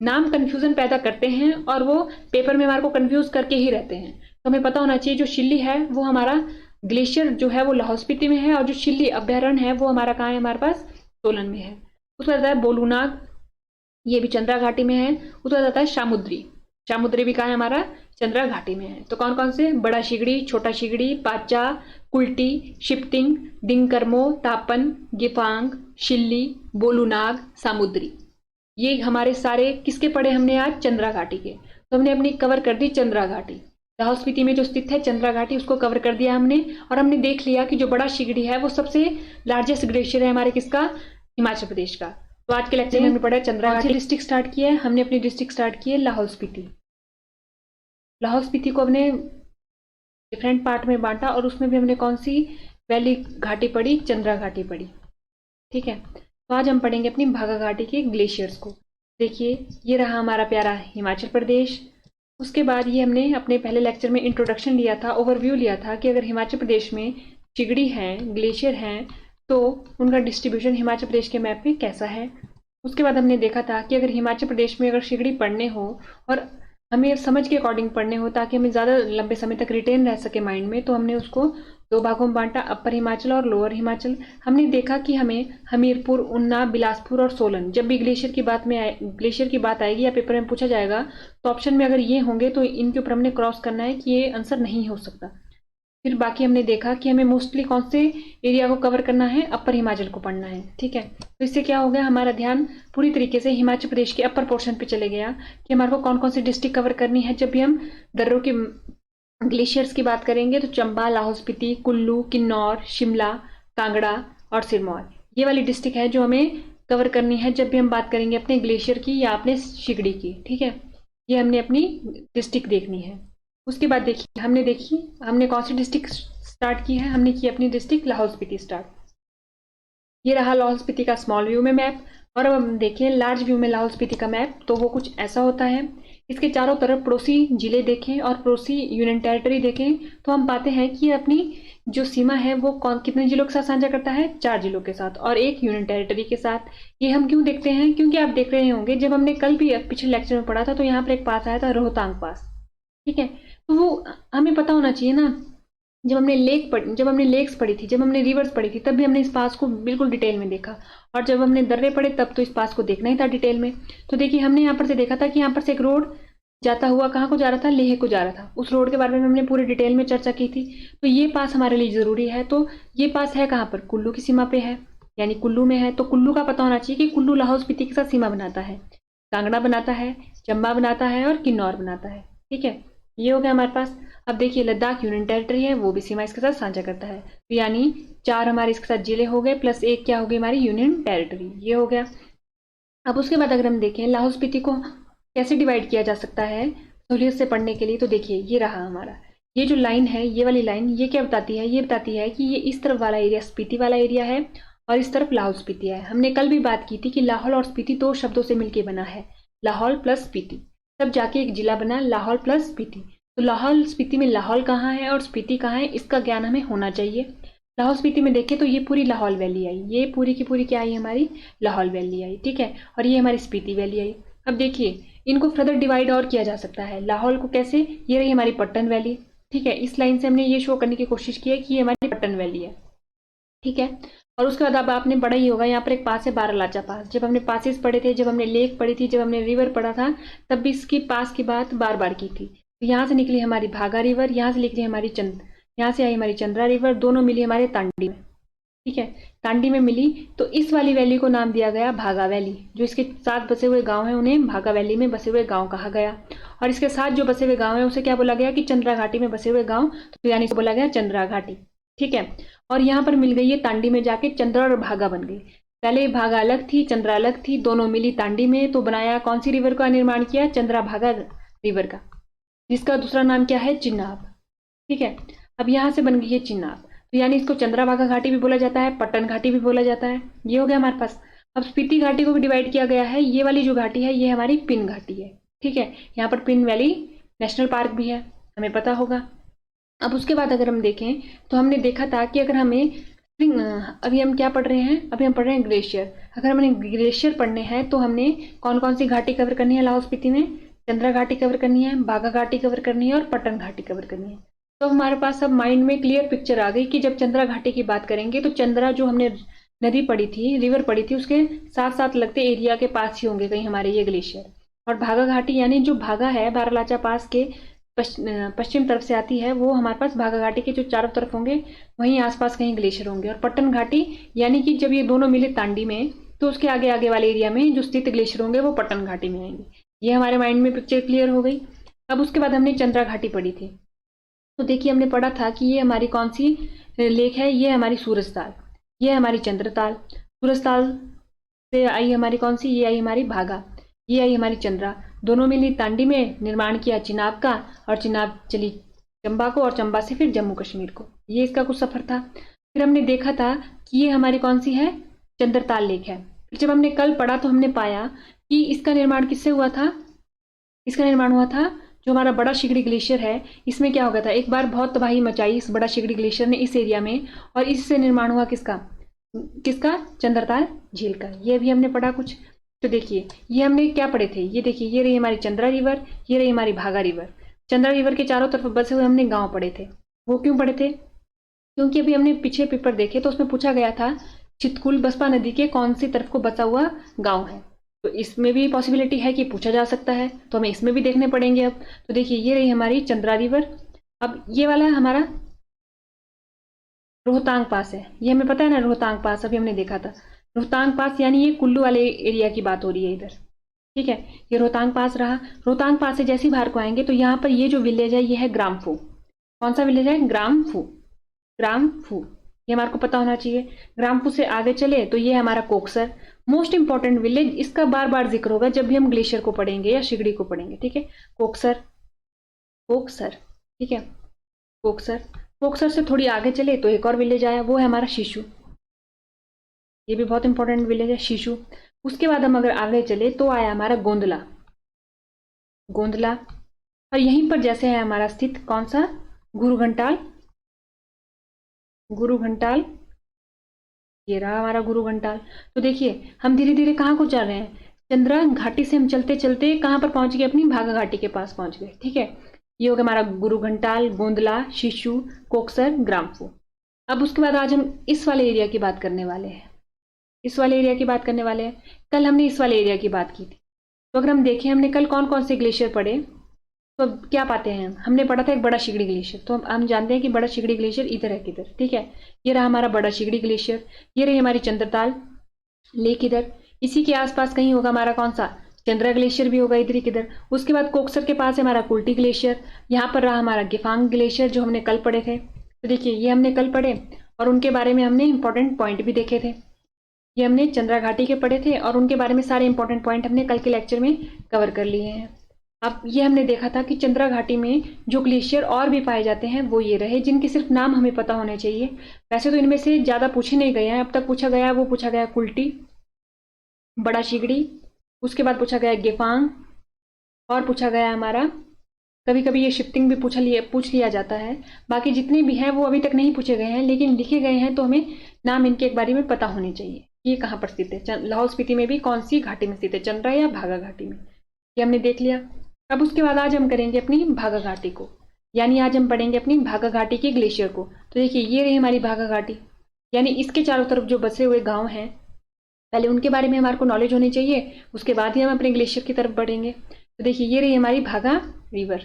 नाम कंफ्यूजन पैदा करते हैं और वो पेपर में हमारे को कंफ्यूज करके ही रहते हैं। तो हमें पता होना चाहिए जो शिल्ली है वो हमारा ग्लेशियर जो है वो लाहौल स्पीति में है, और जो शिल्ली अभ्यारण्य है वो हमारा कहाँ है? हमारे पास सोलन में है। उसके बाद आता है बोलूनाग, ये भी चंद्रा घाटी में है। उसके बाद आता है शामुद्री, शामुद्री भी कहाँ है? हमारा चंद्रा घाटी में है। तो कौन कौन से? बड़ा शिगड़ी, छोटा शिगड़ी, पाचा, कुल्टी, शिप्तिंग, दिंगकर्मो, तापन, गिफांग, शिल्ली, बोलूनाग, सामुद्री। ये हमारे सारे किसके पढ़े हमने आज? चंद्रा घाटी के। तो हमने अपनी कवर कर दी चंद्रा घाटी, लाहौल स्पीति में जो स्थित है चंद्रा घाटी, उसको कवर कर दिया हमने। और हमने देख लिया कि जो बड़ा शिगड़ी है वो सबसे लार्जेस्ट ग्लेशियर है हमारे किसका? हिमाचल प्रदेश का। तो आज के लेक्चर में हमने पढ़ा चंद्रा घाटी डिस्ट्रिक्ट स्टार्ट किया है। हमने अपनी डिस्ट्रिक्ट स्टार्ट की है लाहौल स्पीति। लाहौल स्पीति को हमने डिफरेंट पार्ट में बांटा और उसमें भी हमने कौन सी वैली घाटी पढ़ी, चंद्रा घाटी पढ़ी। ठीक है, तो आज हम पढ़ेंगे अपनी भागा घाटी के ग्लेशियर्स को। देखिए ये रहा हमारा प्यारा हिमाचल प्रदेश। उसके बाद ये हमने अपने पहले लेक्चर में इंट्रोडक्शन लिया था, ओवरव्यू लिया था कि अगर हिमाचल प्रदेश में चिगड़ी हैं, ग्लेशियर हैं, तो उनका डिस्ट्रीब्यूशन हिमाचल प्रदेश के मैप में कैसा है। उसके बाद हमने देखा था कि अगर हिमाचल प्रदेश में अगर सिगड़ी पढ़ने हो और हमें समझ के अकॉर्डिंग पढ़ने हो ताकि हमें ज़्यादा लंबे समय तक रिटेन रह सके माइंड में, तो हमने उसको दो भागों में बांटा, अपर हिमाचल और लोअर हिमाचल। हमने देखा कि हमें हमीरपुर, ऊना, बिलासपुर और सोलन, जब भी ग्लेशियर की बात आएगी या पेपर में पूछा जाएगा तो ऑप्शन में अगर ये होंगे तो इनके ऊपर हमने क्रॉस करना है कि ये आंसर नहीं हो सकता। फिर बाकी हमने देखा कि हमें मोस्टली कौन से एरिया को कवर करना है, अपर हिमाचल को पढ़ना है। ठीक है, तो इससे क्या हो गया, हमारा ध्यान पूरी तरीके से हिमाचल प्रदेश के अपर पोर्शन पे चले गया कि हमारे को कौन कौन सी डिस्ट्रिक्ट कवर करनी है। जब भी हम दर्रों के ग्लेशियर्स की बात करेंगे तो चंबा, लाहौल स्पीति, कुल्लू, किन्नौर, शिमला, कांगड़ा और सिरमौर, ये वाली डिस्ट्रिक्ट है जो हमें कवर करनी है जब भी हम बात करेंगे अपने ग्लेशियर की या अपने सिगड़ी की। ठीक है, ये हमने अपनी डिस्ट्रिक्ट देखनी है। उसके बाद देखिए हमने कौन सी डिस्ट्रिक्ट स्टार्ट की है। हमने की अपनी डिस्ट्रिक्ट लाहौल स्पीति स्टार्ट। ये रहा लाहौल स्पीति का स्मॉल व्यू में मैप। और अब हम देखें लार्ज व्यू में लाहौल स्पीति का मैप, तो वो कुछ ऐसा होता है। इसके चारों तरफ पड़ोसी जिले देखें और पड़ोसी यूनियन टेरिटरी देखें तो हम पाते हैं कि अपनी जो सीमा है वो कितने जिलों के साथ साझा करता है, 4 जिलों के साथ और एक यूनियन टेरिटरी के साथ। ये हम क्यों देखते हैं, क्योंकि आप देख रहे होंगे जब हमने कल भी पिछले लेक्चर में पढ़ा था तो यहाँ पर एक पास आया था रोहतांग पास। ठीक है, तो वो हमें पता होना चाहिए ना। जब हमने लेक्स पढ़ी थी, जब हमने रिवर्स पढ़ी थी, तब भी हमने इस पास को बिल्कुल डिटेल में देखा, और जब हमने दर्रे पढ़े तब तो इस पास को देखना ही था डिटेल में। तो देखिए हमने यहाँ पर से देखा था कि यहाँ पर से एक रोड जाता हुआ कहाँ को जा रहा था, लेह को जा रहा था। उस रोड के बारे में हमने पूरी डिटेल में चर्चा की थी। तो ये पास हमारे लिए जरूरी है। तो ये पास है कहाँ पर, कुल्लू की सीमा पे है, यानी कुल्लू में है। तो कुल्लू का पता होना चाहिए कि कुल्लू लाहौल स्पीति के साथ सीमा बनाता है, कांगड़ा बनाता है, चंबा बनाता है और किन्नौर बनाता है। ठीक है, ये हो गया हमारे पास। अब देखिए लद्दाख यूनियन टेरिटरी है, वो भी सीमा इसके साथ साझा करता है। तो यानी 4 हमारे इसके साथ जिले हो गए प्लस 1 क्या हो गई हमारी यूनियन टेरिटरी, ये हो गया। अब उसके बाद अगर हम देखें लाहौल स्पीति को कैसे डिवाइड किया जा सकता है सहूलियत से पढ़ने के लिए, तो देखिए ये रहा हमारा, ये जो लाइन है, ये वाली लाइन, ये क्या बताती है, ये बताती है कि ये इस तरफ वाला एरिया स्पीति वाला एरिया है और इस तरफ लाहौल स्पीति है। हमने कल भी बात की थी कि लाहौल और स्पीति 2 शब्दों से मिलकर बना है, लाहौल प्लस स्पीति, तब जाके एक जिला बना लाहौल प्लस स्पीति। तो लाहौल स्पीति में लाहौल कहाँ है और स्पीति कहाँ है, इसका ज्ञान हमें होना चाहिए। लाहौल स्पीति में देखें तो ये पूरी लाहौल वैली आई, ये पूरी की पूरी क्या आई हमारी, लाहौल वैली आई। ठीक है, और ये हमारी स्पीति वैली आई। अब देखिए इनको फर्दर डिवाइड और किया जा सकता है, लाहौल को कैसे, ये रही हमारी पट्टन वैली। ठीक है, इस लाइन से हमने ये शो करने की कोशिश की है कि ये हमारी पट्टन वैली है। ठीक है, और उसके बाद अब आपने पढ़ा ही होगा, यहाँ पर एक पास है बारालाचा पास। जब हमने पासेस पढ़े थे, जब हमने लेक पढ़ी थी, जब हमने रिवर पढ़ा था, तब भी इसकी पास की बात बार बार की थी। तो यहाँ से निकली हमारी भागा रिवर, यहाँ से निकली हमारी यहाँ से आई हमारी चंद्रा रिवर, दोनों मिली हमारे तांडी में। ठीक है, तांडी में मिली तो इस वाली वैली को नाम दिया गया भागा वैली। जो इसके साथ बसे हुए गांव हैं उन्हें भागा वैली में बसे हुए गांव कहा गया, और इसके साथ जो बसे हुए गांव हैं उसे क्या बोला गया कि चंद्रा घाटी में बसे हुए गांव, तो यानी बोला गया चंद्रा घाटी। ठीक है, और यहाँ पर मिल गई है तांडी में जाके चंद्रा और भागा बन गई। पहले भागा अलग थी, चंद्रा अलग थी, दोनों मिली तांडी में, तो बनाया कौन सी रिवर का निर्माण किया, चंद्रा भागा रिवर का, जिसका दूसरा नाम क्या है, चिनाब। ठीक है, अब यहाँ से बन गई है चिनाब, तो यानी इसको चंद्राभागा घाटी भी बोला जाता है, पट्टन घाटी भी बोला जाता है। ये हो गया हमारे पास। अब स्पीति घाटी को भी डिवाइड किया गया है, ये वाली जो घाटी है ये हमारी पिन घाटी है। ठीक है, यहाँ पर पिन वैली नेशनल पार्क भी है, हमें पता होगा। अब उसके बाद अगर हम देखें तो हमने देखा था कि अगर हमें अभी हम क्या पढ़ रहे हैं, अभी हम पढ़ रहे हैं ग्लेशियर। अगर हमें ग्लेशियर पढ़ने हैं तो हमने कौन कौन सी घाटी कवर करनी है लाहौल स्पीति में, चंद्रा घाटी कवर करनी है, भागा घाटी कवर करनी है और पट्टन घाटी कवर करनी है। तो हमारे पास अब माइंड में क्लियर पिक्चर आ गई कि जब चंद्रा घाटी की बात करेंगे तो चंद्रा जो हमने नदी पड़ी थी, रिवर पड़ी थी, उसके साथ साथ लगते एरिया के पास ही होंगे कहीं हमारे ये ग्लेशियर। और भागा घाटी यानी जो भागा है बारालाचा पास के पश्चिम तरफ से आती है, वो हमारे पास भागा घाटी के जो चारों तरफ होंगे वहीं आसपास कहीं ग्लेशियर होंगे। और पट्टन घाटी यानी कि जब ये दोनों मिले तांडी में तो उसके आगे आगे वाले एरिया में जो स्थित ग्लेशियर होंगे वो पट्टन घाटी में आएंगे। ये हमारे माइंड में पिक्चर क्लियर हो गई। अब उसके बाद हमने चंद्रा घाटी पढ़ी थी, तो देखिए हमने पढ़ा था कि ये हमारी कौन सी लेक है, ये हमारी सूरजताल, ये हमारी चंद्रताल। सूरजताल से आई हमारी कौन सी, ये आई हमारी भागा, ये आई हमारी चंद्रा। दोनों मिली तांडी में, निर्माण किया चिनाब का, और चिनाब चली चंबा को, और चंबा से फिर जम्मू कश्मीर को। ये इसका कुछ सफर था। फिर हमने देखा था कि ये हमारी कौन सी है, चंद्रताल लेक है। फिर जब हमने कल पढ़ा तो हमने पाया कि इसका निर्माण किससे हुआ था, इसका निर्माण हुआ था जो हमारा बड़ा शिगड़ी ग्लेशियर है, इसमें क्या हो गया था, एक बार बहुत तबाही मचाई इस बड़ा शिगड़ी ग्लेशियर ने इस एरिया में, और इससे निर्माण हुआ किसका, किसका, चंद्रताल झील का। ये भी हमने पढ़ा कुछ। तो देखिए ये हमने क्या पढ़े थे, ये देखिए ये रही हमारी चंद्रा रिवर, ये रही हमारी भागा रिवर। चंद्रा रिवर के चारों तरफ बसे हुए हमने गांव पढ़े थे। वो क्यों पढ़े थे, क्योंकि अभी हमने पीछे पेपर देखे तो उसमें पूछा गया था चितकुल बसपा नदी के कौन सी तरफ को बसा हुआ गांव है। तो इसमें भी पॉसिबिलिटी है कि पूछा जा सकता है, तो हमें इसमें भी देखने पड़ेंगे अब। तो देखिए ये रही हमारी चंद्रा रिवर। अब ये वाला हमारा रोहतांग पास है, ये हमें पता है ना, रोहतांग पास अभी हमने देखा था। रोहतांग पास यानी ये कुल्लू वाले एरिया की बात हो रही है इधर, ठीक है। ये रोहतांग पास रहा। रोहतांग पास से जैसे ही बाहर को आएंगे तो यहाँ पर ये जो विलेज है ये है ग्रामफू। कौन सा विलेज है, ग्रामफू, ग्रामफू, ये हमारे को पता होना चाहिए। ग्रामफू से आगे चले तो ये हमारा कोकसर, मोस्ट इंपॉर्टेंट विलेज, इसका बार बार जिक्र होगा जब भी हम ग्लेशियर को पढ़ेंगे या शिगड़ी को पढ़ेंगे, ठीक है। कोकसर, कोकसर, ठीक है, कोकसर। कोकसर से थोड़ी आगे चले तो एक और विलेज आया, वो है हमारा शीशु, ये भी बहुत इंपॉर्टेंट विलेज है शीशु। उसके बाद हम अगर आगे चले तो आया हमारा गोंदला, गोंदला। और यहीं पर जैसे है हमारा स्थित कौन सा, गुरु घंटाल, गुरु घंटाल, ये रहा हमारा गुरु घंटाल। तो देखिए हम धीरे धीरे कहाँ को जा रहे हैं, चंद्रा घाटी से हम चलते चलते कहाँ पर पहुंच गए, अपनी भागा घाटी के पास पहुंच गए, ठीक है। ये हो गया हमारा गुरु घंटाल, गोंदला, शीशु, कोकसर, ग्रामफू। अब उसके बाद आज हम इस वाले एरिया की बात करने वाले हैं, इस वाले एरिया की बात करने वाले हैं। कल हमने इस वाले एरिया की बात की थी। तो अगर हम देखें हमने कल कौन कौन से ग्लेशियर पढ़े, तो अब क्या पाते हैं, हमने पढ़ा था एक बड़ा शिगड़ी ग्लेशियर। तो हम जानते हैं कि बड़ा शिगड़ी ग्लेशियर इधर है किधर, ठीक है। ये रहा हमारा बड़ा शिगड़ी ग्लेशियर, ये रही हमारी चंद्रताल लेक इधर। इसी के आसपास कहीं होगा हमारा कौन सा, चंद्रा ग्लेशियर भी होगा इधर ही किधर। उसके बाद कोकसर के पास है हमारा कुल्टी ग्लेशियर। यहाँ पर रहा हमारा गिफांग ग्लेशियर जो हमने कल पढ़े थे। तो देखिए ये हमने कल पढ़े और उनके बारे में हमने इंपॉर्टेंट पॉइंट भी देखे थे। ये हमने चंद्रा घाटी के पढ़े थे और उनके बारे में सारे इंपॉर्टेंट पॉइंट हमने कल के लेक्चर में कवर कर लिए हैं। अब ये हमने देखा था कि चंद्रा घाटी में जो ग्लेशियर और भी पाए जाते हैं वो ये रहे, जिनके सिर्फ नाम हमें पता होने चाहिए। वैसे तो इनमें से ज़्यादा पूछे नहीं गए हैं, अब तक पूछा गया वो पूछा गया कुल्टी, बड़ा शिगड़ी, उसके बाद पूछा गया गेफांग, और पूछा गया हमारा, कभी कभी ये शिफ्टिंग भी पूछ लिया जाता है। बाकी जितने भी हैं वो अभी तक नहीं पूछे गए हैं, लेकिन लिखे गए हैं तो हमें नाम इनके एक बारे में पता होने चाहिए। ये कहाँ पर स्थित है, लाहौल स्पीति में भी कौन सी घाटी में स्थित है, चंद्रा या भागा घाटी में, ये हमने देख लिया। अब उसके बाद आज हम करेंगे अपनी भागा घाटी को, यानी आज हम पढ़ेंगे अपनी भागा घाटी के ग्लेशियर को। तो देखिए ये रही हमारी भागा घाटी, यानी इसके चारों तरफ जो बसे हुए गांव हैं, पहले उनके बारे में हमारे को नॉलेज होनी चाहिए, उसके बाद ही हम अपने ग्लेशियर की तरफ बढ़ेंगे। तो देखिए ये रही हमारी भागा रिवर,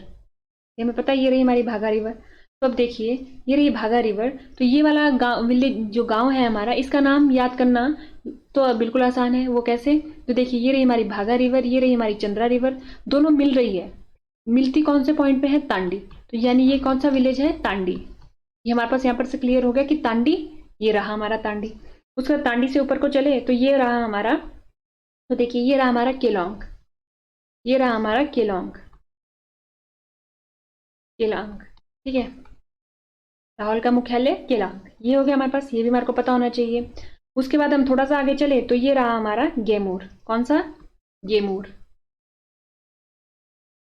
ये हमें पता है ये रही हमारी भागा रिवर। तो अब देखिए ये रही भागा रिवर, तो ये वाला गाँव, विलेज जो गाँव है हमारा, इसका नाम याद करना तो बिल्कुल आसान है। वो कैसे, तो देखिए ये रही हमारी भागा रिवर, ये रही हमारी चंद्रा रिवर, दोनों मिल रही है। मिलती कौन से पॉइंट पे है, तांडी। तो यानी ये कौन सा विलेज है, तांडी। ये हमारे पास यहाँ पर से क्लियर हो गया कि तांडी, ये रहा हमारा तांडी। उसके बाद तांडी से ऊपर को चले तो ये रहा हमारा, तो देखिए ये रहा हमारा केलोंग, ये रहा हमारा केलोंग, केलांग, ठीक है। लाहौल का मुख्यालय केलांग, ये हो गया हमारे पास, ये भी हमारे को पता होना चाहिए। उसके बाद हम थोड़ा सा आगे चले तो ये रहा हमारा गेमूर, कौन सा, गेमूर,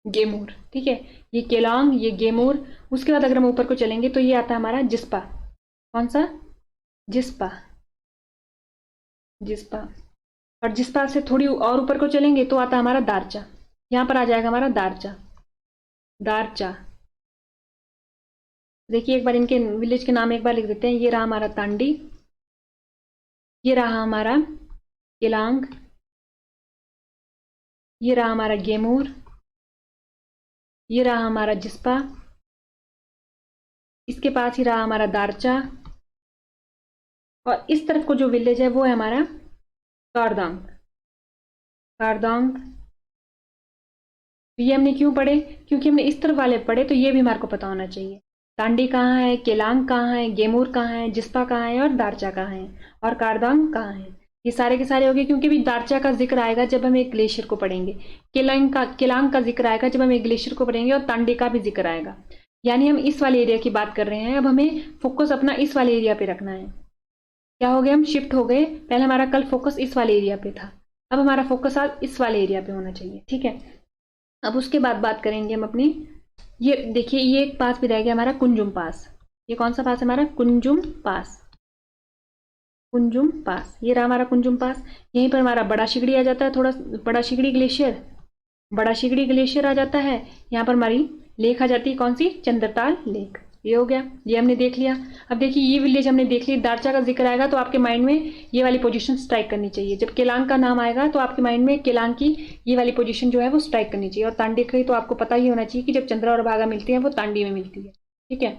गेमूर, ठीक है। ये केलांग, ये गेमूर। उसके बाद अगर हम ऊपर को चलेंगे तो ये आता है हमारा जिस्पा, कौन सा, जिस्पा, जिस्पा। और जिस्पा से थोड़ी और ऊपर को चलेंगे तो आता है हमारा दारचा, यहाँ पर आ जाएगा हमारा दारचा, दारचा। देखिए एक बार इनके विलेज के नाम एक बार लिख देते हैं। ये रहा हमारा तांडी, ये रहा हमारा केलांग, ये रहा हमारा गेमूर, ये रहा हमारा जिस्पा, इसके पास ही रहा हमारा दारचा, और इस तरफ को जो विलेज है वो है हमारा कारदांग, कारदांग। तो ये हमने क्यों पढ़े, क्योंकि हमने इस तरफ वाले पढ़े, तो ये भी हमारे को पता होना चाहिए। तांडी कहाँ है, केलांग कहाँ है, गेमूर कहाँ है, जिस्पा कहाँ है और दारचा कहाँ है, और कारदांग कहाँ है। ये सारे के सारे हो गए, क्योंकि भी दार्चा का जिक्र आएगा जब हम एक ग्लेशियर को पढ़ेंगे, केलांग का जिक्र आएगा जब हम एक ग्लेशियर को पढ़ेंगे, और तांडे का भी जिक्र आएगा। यानी हम इस वाले एरिया की बात कर रहे हैं। अब हमें फोकस अपना इस वाले एरिया पे रखना है। क्या हो गया, हम शिफ्ट हो गए। पहले हमारा कल फोकस इस वाले एरिया पे था, अब हमारा फोकस आज इस वाले एरिया पे होना चाहिए। ठीक है, अब उसके बाद बात करेंगे हम अपनी, ये देखिए ये एक पास भी रह गया हमारा, कुंजुम पास। ये कौन सा पास है हमारा, कुंजुम पास। कुंजुम पास, ये रहा हमारा कुंजुम पास। यहीं पर हमारा बड़ा शिगड़ी आ जाता है, थोड़ा बड़ा शिगड़ी ग्लेशियर, बड़ा शिगड़ी ग्लेशियर आ जाता है। यहाँ पर हमारी लेक आ जाती है, कौन सी, चंद्रताल लेक। ये हो गया, ये हमने देख लिया। अब देखिए ये विलेज हमने देख लिया, दारचा का जिक्र आएगा तो आपके माइंड में ये वाली पोजीशन स्ट्राइक करनी चाहिए। जब केलांग का नाम आएगा तो आपके माइंड में केलांग की ये वाली पोजीशन जो है वो स्ट्राइक करनी चाहिए। और तांडी की तो आपको पता ही होना चाहिए कि जब चंद्रा और भागा मिलती है वो तांडी में मिलती है। ठीक है,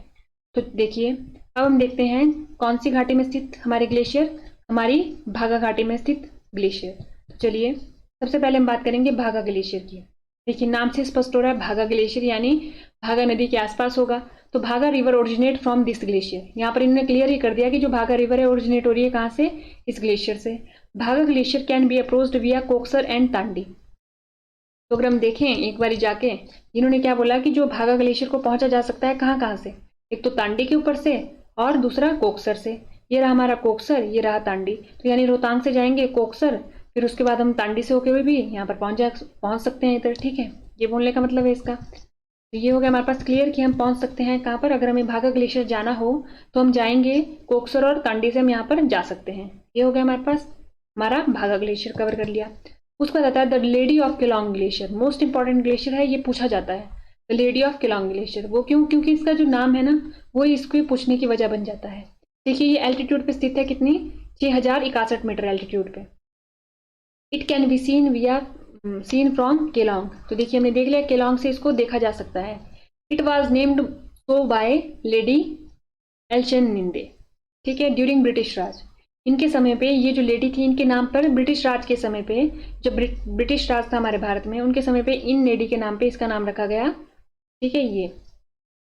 तो देखिए अब हम देखते हैं कौन सी घाटी में स्थित हमारे ग्लेशियर, हमारी भागा घाटी में स्थित ग्लेशियर। तो चलिए सबसे पहले हम बात करेंगे भागा ग्लेशियर की। देखिए नाम से स्पष्ट हो रहा है, भागा ग्लेशियर यानी भागा नदी के आसपास होगा। तो भागा river originate from this glacier, यहाँ पर इन्होंने क्लियर ही कर दिया कि जो भागा रिवर है ओरिजिनेट हो रही है कहाँ से, इस ग्लेशियर से। भागा ग्लेशियर कैन बी अप्रोच्ड विया कोक्सर एंड तांडी। तो अगर हम देखें एक बारी जाके, इन्होंने क्या बोला कि जो भागा ग्लेशियर को पहुंचा जा सकता है कहाँ कहाँ से, एक तो तांडी के ऊपर से और दूसरा कोक्सर से। ये रहा हमारा कोक्सर, ये रहा तांडी। तो यानी रोहतांग से जाएंगे कोक्सर, फिर उसके बाद हम तांडी से होके हुए भी यहाँ पर पहुंच सकते हैं इधर। ठीक है, ये बोलने का मतलब है इसका। तो ये हो गया हमारे पास क्लियर कि हम पहुंच सकते हैं कहाँ पर, अगर हमें भागा ग्लेशियर जाना हो तो हम जाएंगे कोक्सर और तांडी से हम यहाँ पर जा सकते हैं। ये हो गया हमारे पास, हमारा भागा ग्लेशियर कवर कर लिया। उसका आता है the lady of Kelong glacier, most important glacier है, ये पूछा जाता है the lady of Kelong glacier. वो क्यों, क्योंकि इसका जो नाम है ना वो इसको पूछने की वजह बन जाता है। देखिए ये एल्टीट्यूड पे स्थित है, कितनी, 6061 मीटर एल्टीट्यूड पे। It can be seen from Kelong. तो देखिए हमने देख लिया केलोंग से इसको देखा जा सकता है। It was named so by lady एल्शेनिंदे। ठीक है, ड्यूरिंग ब्रिटिश राज, इनके समय पे ये जो लेडी थी इनके नाम पर ब्रिटिश राज के समय पे, जब ब्रिटिश राज था हमारे भारत में, उनके समय पे इन लेडी के नाम पे इसका नाम रखा गया। ठीक है, ये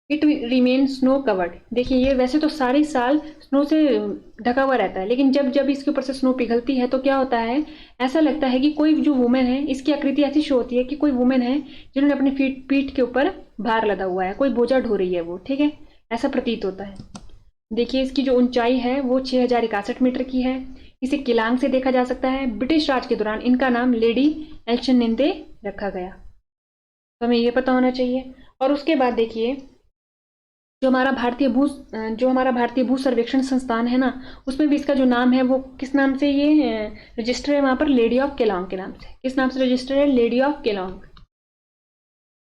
इट रिमेन स्नो कवर्ड। देखिए ये वैसे तो सारे साल स्नो से ढका हुआ रहता है, लेकिन जब जब इसके ऊपर से स्नो पिघलती है तो क्या होता है, ऐसा लगता है कि कोई जो वुमेन है, इसकी आकृति ऐसी शो होती है कि कोई वुमेन है जिन्होंने अपने पीठ के ऊपर भार लदा हुआ है, कोई बोझा ढो रही है वो। ठीक है, ऐसा प्रतीत होता है। देखिए इसकी जो ऊंचाई है वो 6061 मीटर की है। इसे केलांग से देखा जा सकता है। ब्रिटिश राज के दौरान इनका नाम लेडी एल्शेनिंदे रखा गया, तो हमें ये पता होना चाहिए। और उसके बाद देखिए जो हमारा भारतीय भू सर्वेक्षण संस्थान है ना, उसमें भी इसका जो नाम है वो किस नाम से ये रजिस्टर है वहां पर, लेडी ऑफ केलोंग के नाम से। किस नाम से रजिस्टर है, lady of Kelong,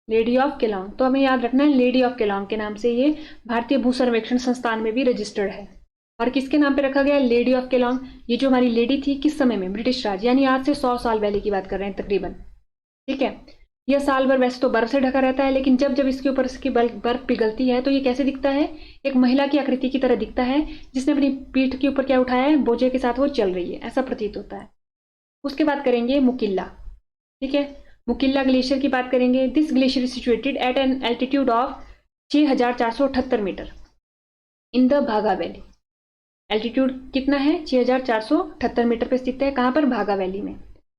lady of Kelong. तो हमें याद रखना है लेडी ऑफ केलोंग के नाम से ये भारतीय भू सर्वेक्षण संस्थान में भी रजिस्टर्ड है। और किसके नाम पे रखा गया, लेडी ऑफ केलोंग। ये जो हमारी लेडी थी किस समय में, ब्रिटिश राज, यानी आज से 100 साल पहले की बात कर रहे हैं तकरीबन। ठीक है, यह साल भर वैसे तो बर्फ से ढका रहता है, लेकिन जब जब इसके ऊपर इसकी बर्फ पिघलती है तो ये कैसे दिखता है, एक महिला की आकृति की तरह दिखता है, जिसने अपनी पीठ के ऊपर क्या उठाया है, बोझे के साथ वो चल रही है, ऐसा प्रतीत होता है। उसके बाद करेंगे मुकिल्ला। ठीक है, मुकिल्ला ग्लेशियर की बात करेंगे। This glacier is situated at an altitude of 6478 metre in the Bhaga valley. Altitude कितना है, 6478 मीटर पे स्थित है, कहाँ पर, भागा वैली में।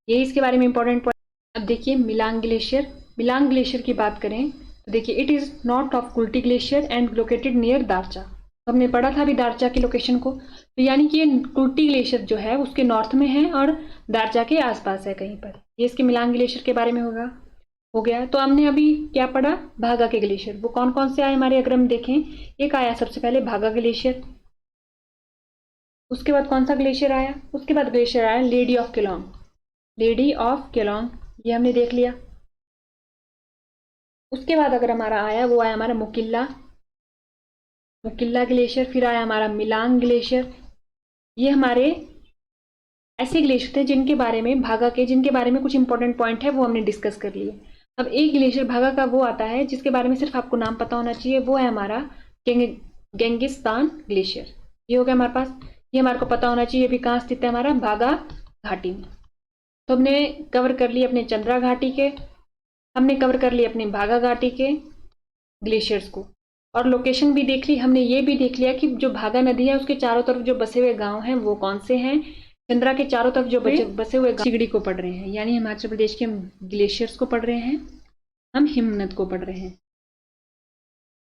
ये इसके बारे में इंपॉर्टेंट पॉइंट। अब देखिए मिलांग ग्लेशियर। मिलांग ग्लेशियर की बात करें तो देखिए it is north of Kulti glacier and located near Darcha. तो हमने पढ़ा था अभी दारचा की लोकेशन को, तो यानी कि ये कुल्टी ग्लेशियर जो है उसके नॉर्थ में है और दारचा के आसपास है कहीं पर। ये इसके मिलांग ग्लेशियर के बारे में हो गया। तो हमने अभी क्या पढ़ा, भागा के ग्लेशियर। वो कौन कौन से आए हमारे, अगर हम देखें, एक आया सबसे पहले भागा ग्लेशियर, उसके बाद कौन सा ग्लेशियर आया, उसके बाद ग्लेशियर आया lady of Kelong. Lady of Kelong ये हमने देख लिया। उसके बाद अगर हमारा आया वो आया हमारा मुकिल्ला ग्लेशियर, फिर आया हमारा मिलांग ग्लेशियर। ये हमारे ऐसे ग्लेशियर थे जिनके बारे में जिनके बारे में कुछ इंपॉर्टेंट पॉइंट है वो हमने डिस्कस कर लिए। अब एक ग्लेशियर भागा का वो आता है जिसके बारे में सिर्फ आपको नाम पता होना चाहिए, वो है हमारा गेंगिस्तान ग्लेशियर। ये हो गया हमारे पास, ये हमारे को पता होना चाहिए। अभी कहाँ स्थित है हमारा, भागा घाटी में। तो हमने कवर कर लिए अपने चंद्रा घाटी के, हमने कवर कर लिए अपने भागा घाटी के ग्लेशियर्स को, और लोकेशन भी देख ली हमने। ये भी देख लिया कि जो भागा नदी है उसके चारों तरफ जो बसे हुए गांव हैं वो कौन से हैं, चंद्रा के चारों तरफ जो बसे हुए सिगड़ी को पढ़ रहे हैं, यानी हिमाचल प्रदेश के हम ग्लेशियर्स को पढ़ रहे हैं, हम हिमनद को पढ़ रहे हैं।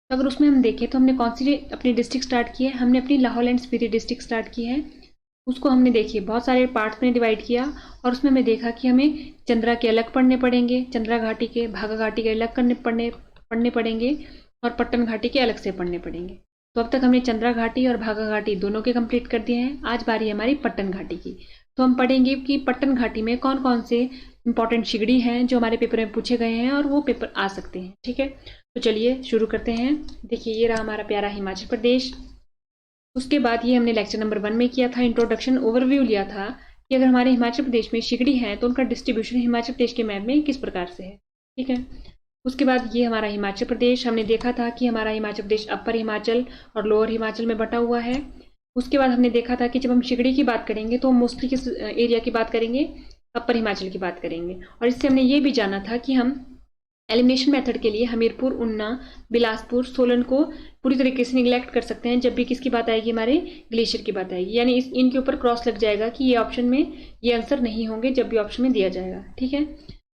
तो अगर उसमें हम देखें तो हमने कौन सी अपनी डिस्ट्रिक्ट स्टार्ट की है, हमने अपनी Lahaul and Spiti district start की है। उसको हमने देखिए बहुत सारे पार्ट्स में डिवाइड किया और उसमें हमें देखा कि हमें चंद्रा के अलग पढ़ने पड़ेंगे, चंद्रा घाटी के, भागा घाटी के अलग पढ़ने पड़ेंगे और पट्टन घाटी के अलग से पढ़ने पड़ेंगे। तो अब तक हमने चंद्रा घाटी और भागा घाटी दोनों के कंप्लीट कर दिए हैं। आज बारी है हमारी पट्टन घाटी की। तो हम पढ़ेंगे कि पट्टन घाटी में कौन कौन से इंपॉर्टेंट सिगड़ी हैं जो हमारे पेपर में पूछे गए हैं और वो पेपर आ सकते हैं। ठीक है, तो चलिए शुरू करते हैं। देखिए ये रहा हमारा प्यारा हिमाचल प्रदेश। उसके बाद ये हमने लेक्चर नंबर 1 में किया था, इंट्रोडक्शन ओवरव्यू लिया था कि अगर हमारे हिमाचल प्रदेश में सिगड़ी हैं तो उनका डिस्ट्रीब्यूशन हिमाचल प्रदेश के मैप में किस प्रकार से है। ठीक है, उसके बाद ये हमारा हिमाचल प्रदेश, हमने देखा था कि हमारा हिमाचल प्रदेश अपर हिमाचल और लोअर हिमाचल में बटा हुआ है। उसके बाद हमने देखा था कि जब हम सिगड़ी की बात करेंगे तो मोस्टली किस एरिया की बात करेंगे, अपर हिमाचल की बात करेंगे। और इससे हमने ये भी जाना था कि हम एलिमिनेशन मेथड के लिए हमीरपुर, उन्ना, बिलासपुर, सोलन को पूरी तरीके से निगलेक्ट कर सकते हैं जब भी किसकी बात आएगी, हमारे ग्लेशियर की बात आएगी। यानी इनके ऊपर क्रॉस लग जाएगा कि ये ऑप्शन में ये आंसर नहीं होंगे जब भी ऑप्शन में दिया जाएगा। ठीक है,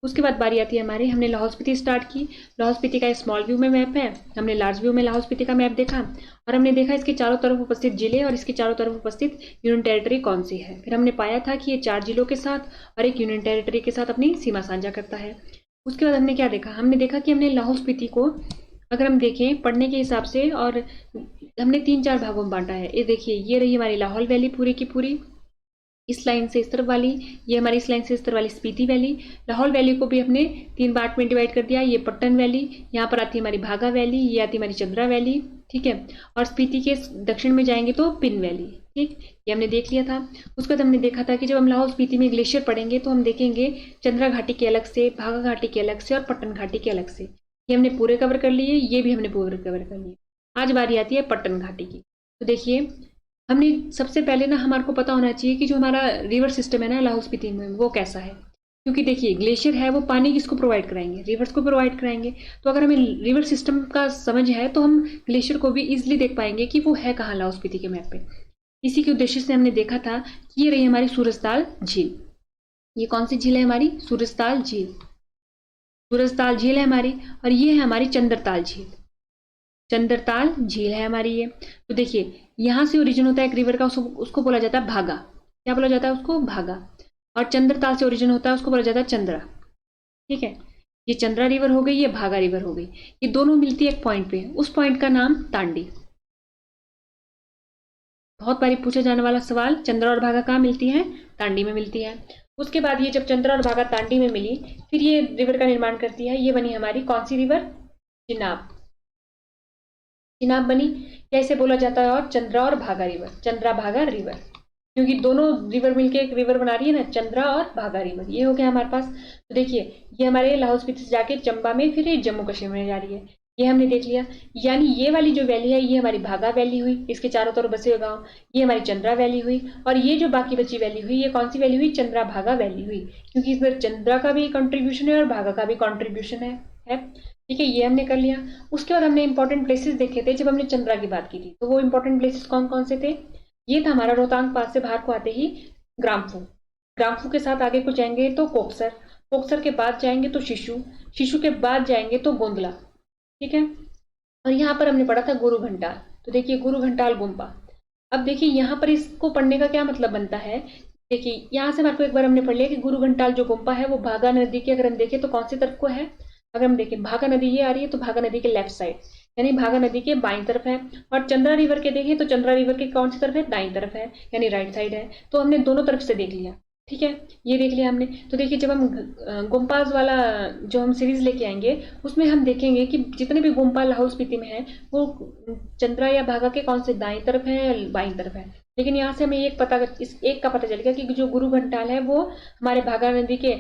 उसके बाद बारी आती है हमारी, हमने लाहौल स्पीति स्टार्ट की। लाहौल स्पीति का स्मॉल व्यू में मैप है, हमने लार्ज व्यू में लाहौल स्पीति का मैप देखा और हमने देखा इसके चारों तरफ उपस्थित जिले और इसके चारों तरफ उपस्थित यूनियन टेरिटरी कौन सी है। फिर हमने पाया था कि ये 4 जिलों के साथ और एक यूनियन टेरिटरी के साथ अपनी सीमा साझा करता है। उसके बाद हमने क्या देखा, हमने देखा कि हमने लाहौल स्पीति को अगर हम देखें पढ़ने के हिसाब से और हमने 3-4 भागों में बांटा है। ये देखिए ये रही हमारी लाहौल वैली पूरी की पूरी, इस लाइन से इस तरफ वाली, ये हमारी इस लाइन से इस तरफ वाली स्पीति वैली। लाहौल वैली को भी हमने 3 पार्ट में डिवाइड कर दिया। ये पट्टन वैली, यहाँ पर आती है हमारी भागा वैली, ये आती है हमारी चंद्रा वैली। ठीक है, और स्पीति के दक्षिण में जाएंगे तो पिन वैली। ठीक, ये हमने देख लिया था। उसके बाद हमने देखा था कि जब हम लाहौल स्पीति में ग्लेशियर पढ़ेंगे तो हम देखेंगे चंद्रा घाटी के अलग से, भागा घाटी के अलग से और पट्टन घाटी के अलग से। ये हमने पूरे कवर कर लिए, ये भी हमने पूरे कवर कर लिए। आज बारी आती है पट्टन घाटी की। तो देखिए हमने सबसे पहले ना हमारे को पता होना चाहिए कि जो हमारा रिवर सिस्टम है ना लाहौल स्पीति में वो कैसा है, क्योंकि देखिए ग्लेशियर है वो पानी किसको प्रोवाइड कराएंगे, रिवर्स को प्रोवाइड कराएंगे। तो अगर हमें रिवर सिस्टम का समझ है तो हम ग्लेशियर को भी इजिली देख पाएंगे कि वो है कहाँ लाहौल स्पीति के मैप पे। इसी के उद्देश्य से हमने देखा था कि ये रही हमारी सूरजताल झील। ये कौन सी झील है हमारी, सूरजताल झील। सूरजताल झील है हमारी और ये है हमारी चंद्रताल झील। चंद्रताल झील है हमारी ये। तो देखिए यहाँ से ओरिजिन होता है एक रिवर का, उसको बोला जाता है भागा। क्या बोला जाता है उसको, भागा। और चंद्रताल से ओरिजिन होता है उसको बोला जाता है चंद्रा। ठीक है, ये चंद्रा रिवर हो गई, ये भागा रिवर हो गई। ये दोनों मिलती है एक पॉइंट पे, उस पॉइंट का नाम तांडी। बहुत बारी पूछा जाने वाला सवाल, चंद्रा और भागा कहाँ मिलती है, तांडी में मिलती है। उसके बाद ये जब चंद्रा और भागा तांडी में मिली फिर ये रिवर का निर्माण करती है। ये बनी हमारी कौन सी रिवर, चिनाब। चिनाब बनी, या इसे बोला जाता है और चंद्रा और भागा रिवर, चंद्रा भागा रिवर, क्योंकि दोनों रिवर मिलके एक रिवर बना रही है ना, चंद्रा और भागा रिवर। ये हो गया हमारे पास। तो देखिए ये हमारे लाहौल स्पीति से जाके चंबा में फिर ये जम्मू कश्मीर में जा रही है, ये हमने देख लिया। यानी ये वाली जो वैली है ये हमारी भागा वैली हुई, इसके चारों तरफ बसे हुए गाँव, ये हमारी चंद्रा वैली हुई। और ये जो बाकी बची वैली हुई ये कौन सी वैली हुई, चंद्रा भागा वैली हुई, क्योंकि इसमें चंद्रा का भी कंट्रीब्यूशन है और भागा का भी कंट्रीब्यूशन है। ठीक है, ये हमने कर लिया। उसके बाद हमने इंपॉर्टेंट प्लेसेस देखे थे जब हमने चंद्रा की बात की थी। तो वो इंपॉर्टेंट प्लेसेस कौन कौन से थे, ये था हमारा रोहतांग पास से बाहर को आते ही ग्रामफू, ग्रामफू के साथ आगे को जाएंगे तो कोकसर, कोकसर के बाद जाएंगे तो शिशु, शिशु के बाद जाएंगे तो गोंदला। ठीक है, और यहाँ पर हमने पढ़ा था गुरु घंटाल। तो देखिए गुरु घंटाल गुम्पा। अब देखिए यहाँ पर इसको पढ़ने का क्या मतलब बनता है, देखिए यहाँ से हमारे को एक बार हमने पढ़ लिया कि गुरु घंटाल जो गुम्पा है वो भागा नदी के, अगर हम देखें तो कौन सी तरफ को है, अगर हम देखें भागा नदी ये आ रही है तो भागा नदी के लेफ्ट साइड, यानी भागा नदी के बाईं तरफ है। और चंद्रा रिवर के देखें तो चंद्रा रिवर के कौन सी तरफ है, दाईं तरफ है, यानी राइट साइड है। तो हमने दोनों तरफ से देख लिया। ठीक है, ये देख लिया हमने। तो देखिए जब हम गुम्पाज वाला जो हम सीरीज लेके आएंगे उसमें हम देखेंगे कि जितने भी गुम्पा लाहौल स्पीति में है वो चंद्रा या भागा के कौन से दाईं तरफ है या बाईं तरफ है। लेकिन यहाँ से हमें इस एक का पता चल गया कि जो गुरु घंटाल है वो हमारे भागा नदी के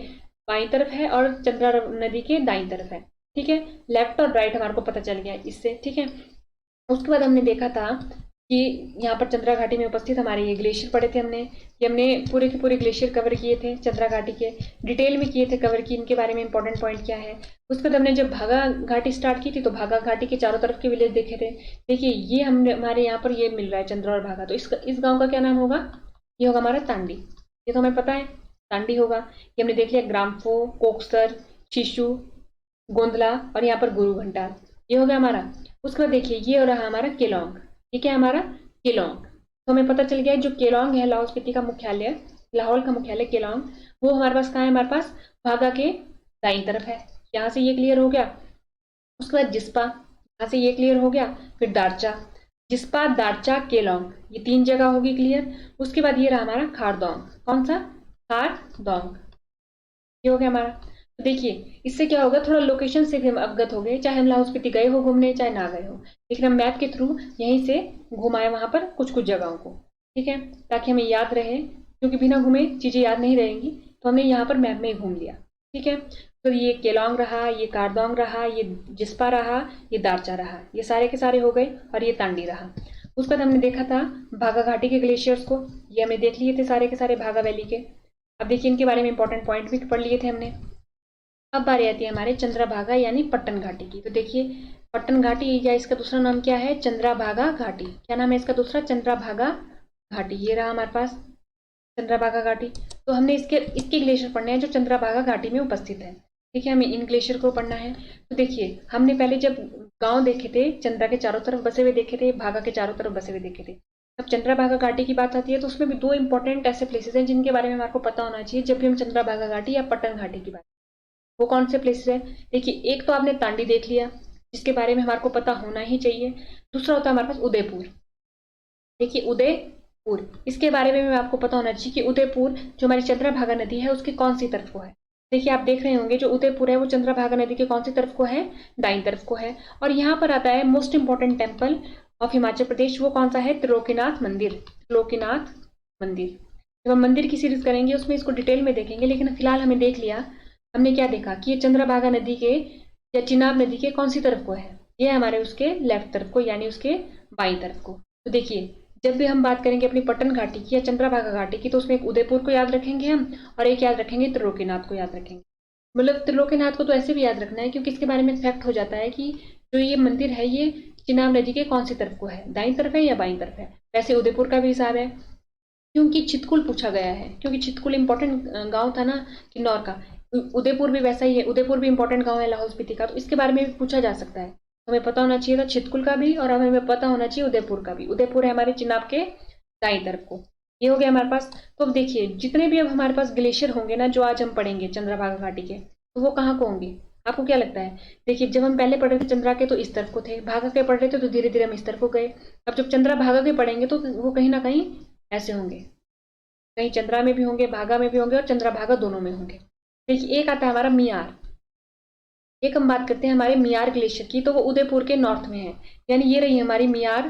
बाईं तरफ है और चंद्रा नदी के दाईं तरफ है। ठीक है, लेफ्ट और राइट हमारे को पता चल गया इससे। ठीक है, उसके बाद हमने देखा था कि यहाँ पर चंद्रा घाटी में उपस्थित हमारे ये ग्लेशियर पढ़े थे हमने, ये हमने पूरे के पूरे ग्लेशियर कवर किए थे, चंद्रा घाटी के डिटेल में किए थे कवर की, इनके बारे में इंपॉर्टेंट पॉइंट क्या है। उसके बाद हमने जब भागा घाटी स्टार्ट की थी तो भागा घाटी के चारों तरफ के विलेज देखे थे। देखिए ये हमने हमारे यहाँ पर ये मिल रहा है चंद्रा और भागा, तो इस गाँव का क्या नाम होगा, ये होगा हमारा तांडी। ये तो हमें पता है तांडी होगा। ये हमने देख लिया ग्राम्फो, कोकसर, शिशु, गोंदला और यहाँ पर गुरु घंटाल, ये हो गया हमारा। उसके बाद देखिए ये हो रहा हमारा केलोंग, ये क्या है हमारा केलोंग। तो हमें पता चल गया जो केलोंग है लाहौल स्पीति का मुख्यालय, लाहौल का मुख्यालय केलोंग, वो हमारे पास कहाँ है, हमारे पास भागा के दाईं तरफ है। यहाँ से ये क्लियर हो गया। उसके बाद जिस्पा, यहाँ से ये क्लियर हो गया। फिर दारचा, जिस्पा, दारचा, केलोंग, ये 3 जगह होगी क्लियर। उसके बाद ये रहा हमारा खारदोंग, कौन सा, खारदोंग, ये हो गया हमारा। तो देखिए इससे क्या होगा, थोड़ा लोकेशन से भी हम अवगत हो गए, चाहे हम लाहौल स्पीति गए हो घूमने चाहे ना गए हो, लेकिन हम मैप के थ्रू यहीं से घुमाए वहां पर कुछ कुछ जगहों को, ठीक है, ताकि हमें याद रहे, क्योंकि बिना घूमे चीजें याद नहीं रहेंगी, तो हमने यहाँ पर मैप में ही घूम लिया, ठीक है। तो ये केलोंग रहा, ये कारदोंग रहा, ये जिस्पा रहा, ये दारचा रहा, ये सारे के सारे हो गए, और ये तांडी रहा। उसके बाद हमने देखा था भागा घाटी के ग्लेशियर्स को, ये हमने देख लिए थे सारे के सारे भागा वैली के। अब देखिए इनके बारे में इंपॉर्टेंट पॉइंट भी पढ़ लिए थे हमने। अब बारी आती है हमारे चंद्रभागा यानी पट्टन घाटी की। तो देखिए पट्टन घाटी या इसका दूसरा नाम क्या है, चंद्रभागा घाटी। क्या नाम है इसका दूसरा, चंद्रभागा घाटी। ये रहा हमारे पास चंद्रभागा घाटी। तो हमने इसके ग्लेशियर पढ़ने हैं जो चंद्रभागा घाटी में उपस्थित है, ठीक है, हमें इन ग्लेशियर को पढ़ना है। तो देखिए हमने पहले जब गांव देखे थे, चंद्रा के चारों तरफ बसे हुए देखे थे, भागा के चारों तरफ बसे हुए देखे थे, अब चंद्रभागा घाटी की बात आती है तो उसमें भी 2 इंपॉर्टेंट ऐसे प्लेसेस हैं जिनके बारे में हमारे को पता होना चाहिए जब भी हम चंद्रभागा घाटी या पट्टन घाटी की बात। वो कौन से प्लेसेस है, देखिए एक तो आपने तांडी देख लिया जिसके बारे में हमारे को पता होना ही चाहिए। दूसरा होता है हमारे पास उदयपुर। देखिए उदयपुर, इसके बारे में भी आपको पता होना चाहिए कि उदयपुर जो हमारी चंद्रभागा नदी है उसकी कौन सी तरफ को है। देखिए आप देख रहे होंगे जो उदयपुर है वो चंद्रभागा नदी के कौन सी तरफ को है, दाईं तरफ को है। और यहाँ पर आता है most important temple of Himachal Pradesh, वो कौन सा है, त्रिलोकीनाथ मंदिर। त्रिलोकीनाथ मंदिर, जब हम मंदिर की सीरीज करेंगे उसमें इसको डिटेल में देखेंगे, लेकिन फिलहाल हमें देख लिया, हमने क्या देखा कि ये चंद्रभागा नदी के या चिनाब नदी के कौन सी तरफ को है, ये हमारे उसके लेफ्ट तरफ को यानी उसके बाईं तरफ को। तो देखिए जब भी हम बात करेंगे अपनी पट्टन घाटी की या चंद्रभागा घाटी की तो उसमें एक उदयपुर को याद रखेंगे हम, और एक याद रखेंगे त्रिलोकीनाथ को याद रखेंगे। मतलब त्रिलोकीनाथ को तो ऐसे भी याद रखना है क्योंकि इसके बारे में फैक्ट हो जाता है कि जो ये मंदिर है ये चिनाब नदी के कौन सी तरफ को है, दाईं तरफ है या बाईं तरफ है। वैसे उदयपुर का भी हिसाब है क्योंकि छितकुल पूछा गया है, क्योंकि छितकुल इंपॉर्टेंट गांव था ना किन्नौर का। उदयपुर भी वैसा ही है, उदयपुर भी इंपॉर्टेंट गांव है लाहौल स्पीति का, तो इसके बारे में भी पूछा जा सकता है। हमें पता होना चाहिए था छितकुल का भी, और हमें पता होना चाहिए उदयपुर का भी। उदयपुर है हमारे चिनाब के दाईं तरफ को, ये हो गया हमारे पास। तो अब देखिए जितने भी अब हमारे पास ग्लेशियर होंगे ना जो आज हम पढ़ेंगे चंद्रभागा घाटी के, तो वो कहाँ को होंगे, आपको क्या लगता है। देखिए जब हम पहले पढ़ रहे थे चंद्रा के तो इस तरफ को थे, भागा के पढ़ रहे थे तो धीरे धीरे हम इस तरफ को गए। अब जब चंद्रा भागा के पढ़ेंगे तो वो कहीं ना कहीं ऐसे होंगे, कहीं चंद्रा में भी होंगे, भागा में भी होंगे, और चंद्रा भागा दोनों में होंगे। देखिए एक आता है हमारा मियार, एक हम बात करते हैं हमारे मियार ग्लेशियर की, तो वो उदयपुर के नॉर्थ में है, यानी ये रही हमारी मियार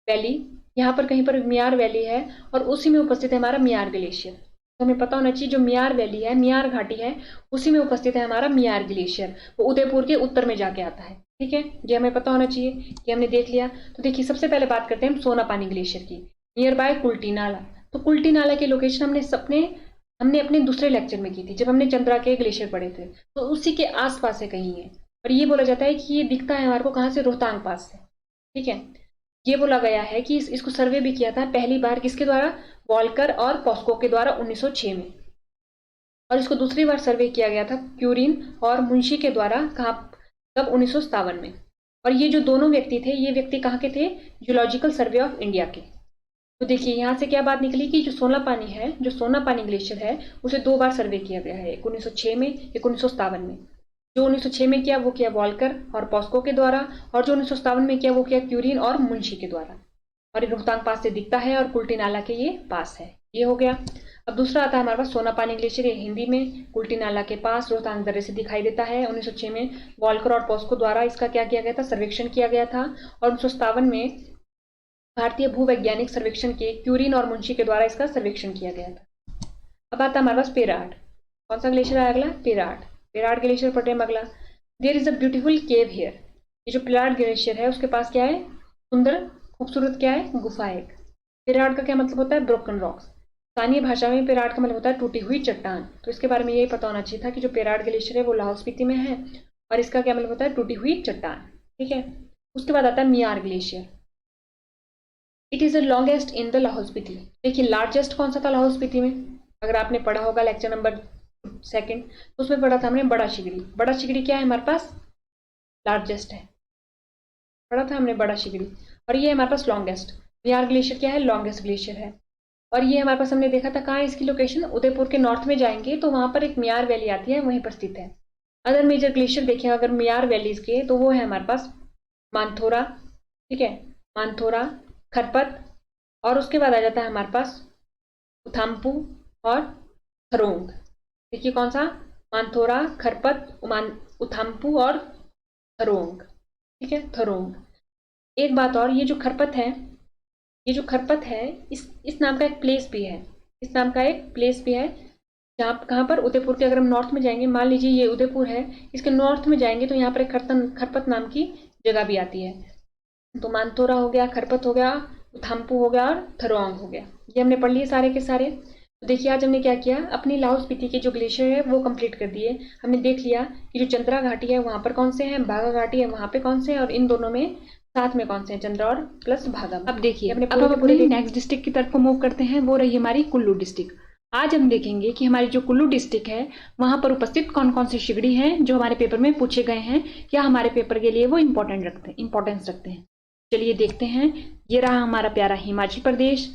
वैली, यहाँ पर कहीं पर मियार वैली है और उसी में उपस्थित है हमारा मियार ग्लेशियर। तो हमें पता होना चाहिए जो मियार वैली है, मियार घाटी है, उसी में उपस्थित है हमारा मियार ग्लेशियर, वो उदयपुर के उत्तर में जाके आता है, ठीक है, ये हमें पता होना चाहिए, ये हमने देख लिया। तो देखिए सबसे पहले बात करते हैं हम सोनापानी ग्लेशियर की, नियर बाय कुल्टी नाला। तो कुल्टी नाला की लोकेशन हमने अपने दूसरे लेक्चर में की थी जब हमने चंद्रा के ग्लेशियर पढ़े थे, तो उसी के आसपास से कहीं है। और ये बोला जाता है कि ये दिखता है हमारे को कहाँ से, रोहतांग पास से, ठीक है। ये बोला गया है कि इसको सर्वे भी किया था पहली बार किसके द्वारा, वॉल्कर और पॉस्को के द्वारा 1906 में, और इसको दूसरी बार सर्वे किया गया था क्यूरिन और मुंशी के द्वारा, कहाँ, तब 1957 में। और ये जो दोनों व्यक्ति थे, ये व्यक्ति कहाँ के थे, जूलॉजिकल सर्वे ऑफ इंडिया के। तो देखिए यहाँ से क्या बात निकली कि जो सोनापानी है, जो सोनापानी ग्लेशियर है, उसे 2 बार सर्वे किया गया है, 1906 में, 1957 में। जो 1906 में किया वो किया वॉल्कर और पॉस्को के द्वारा, और जो 1957 में किया वो किया क्यूरिन और मुंशी के द्वारा। और ये रोहतांग पास से दिखता है और कुल्टी नाला के ये पास है, ये हो गया। अब दूसरा आता है हमारे पास सोनापानी ग्लेशियर, ये हिंदी में कुल्टी नाला के पास रोहतांग दर्रे से दिखाई देता है। 1906 में वॉल्कर और पॉस्को द्वारा इसका क्या किया गया था, सर्वेक्षण किया गया था, और 1957 में भारतीय भूवैज्ञानिक सर्वेक्षण के क्यूरिन और मुंशी के द्वारा इसका सर्वेक्षण किया गया था। अब आता है हमारे पास पेराड, कौन सा ग्लेशियर आया अगला, पेराड। पेराड ग्लेशियर पढ़ रहे हैं अगला। There is a beautiful cave here, ये जो पेराड ग्लेशियर है उसके पास क्या है, सुंदर खूबसूरत क्या है, गुफा है। पेराड का क्या मतलब होता है, ब्रोकन रॉक्स। स्थानीय भाषा में पेराड का मतलब होता है टूटी हुई चट्टान। तो इसके बारे में यही पता होना चाहिए था कि जो पेराड ग्लेशियर है वो लाहौल स्पीति में है, और इसका क्या मतलब होता है, टूटी हुई चट्टान, ठीक है। उसके बाद आता है मियार glacier, it is the longest in the Lahaul Spiti. देखिए लार्जेस्ट कौन सा था लाहौल स्पीति में, अगर आपने पढ़ा होगा लेक्चर नंबर 2 तो उसमें पढ़ा था हमने बड़ा शिगड़ी। बड़ा शिगड़ी क्या है हमारे पास, लार्जेस्ट है, पढ़ा था हमने बड़ा शिगड़ी। और ये हमारे पास लॉन्गेस्ट, मियार ग्लेशियर क्या है, लॉन्गेस्ट ग्लेशियर है। और ये हमारे पास हमने देखा था कहाँ है इसकी लोकेशन, उदयपुर के नॉर्थ में जाएंगे तो वहां पर एक मियार वैली आती है, वहीं पर स्थित है। अदर मेजर ग्लेशियर देखें अगर मियार वैलीज के, तो वो है हमारे पास मानथोरा, ठीक है, मानथोरा, खरपत, और उसके बाद आ जाता है हमारे पास उथाम्पू और थरोंग। देखिए कौन सा, मानथोरा, खरपत, उथाम्पू और थरोंग, ठीक है, थरोंग। एक बात और, ये जो खरपत है, ये जो खरपत है, इस नाम का एक प्लेस भी है, इस नाम का एक प्लेस भी है, जहाँ कहाँ पर, उदयपुर के, अगर हम नॉर्थ में जाएंगे, मान लीजिए ये उदयपुर है, इसके नॉर्थ में जाएंगे तो यहाँ पर एक खरपत नाम की जगह भी आती है। तो मानथोरा हो गया, खरपत हो गया, उथाम्पू हो गया और थरोंग हो गया, ये हमने पढ़ लिए सारे के सारे। तो देखिए आज हमने क्या किया, अपनी लाहौल स्पीति के जो ग्लेशियर है वो कंप्लीट कर दिए। हमने देख लिया कि जो चंद्रा घाटी है वहां पर कौन से हैं, बाघा घाटी है वहां पे कौन से हैं, और इन दोनों में साथ में कौन से हैं, चंद्रा और प्लस भागा। अब देखिए अब हम अपने नेक्स्ट डिस्ट्रिक्ट की तरफ को मूव करते हैं, वो रही हमारी कुल्लू डिस्ट्रिक्ट। आज हम देखेंगे कि हमारी जो कुल्लू डिस्ट्रिक्ट है वहां पर उपस्थित कौन कौन से शिगड़ी हैं जो हमारे पेपर में पूछे गए हैं, या हमारे पेपर के लिए वो इंपॉर्टेंस रखते हैं। चलिए देखते हैं। ये रहा हमारा प्यारा हिमाचल प्रदेश।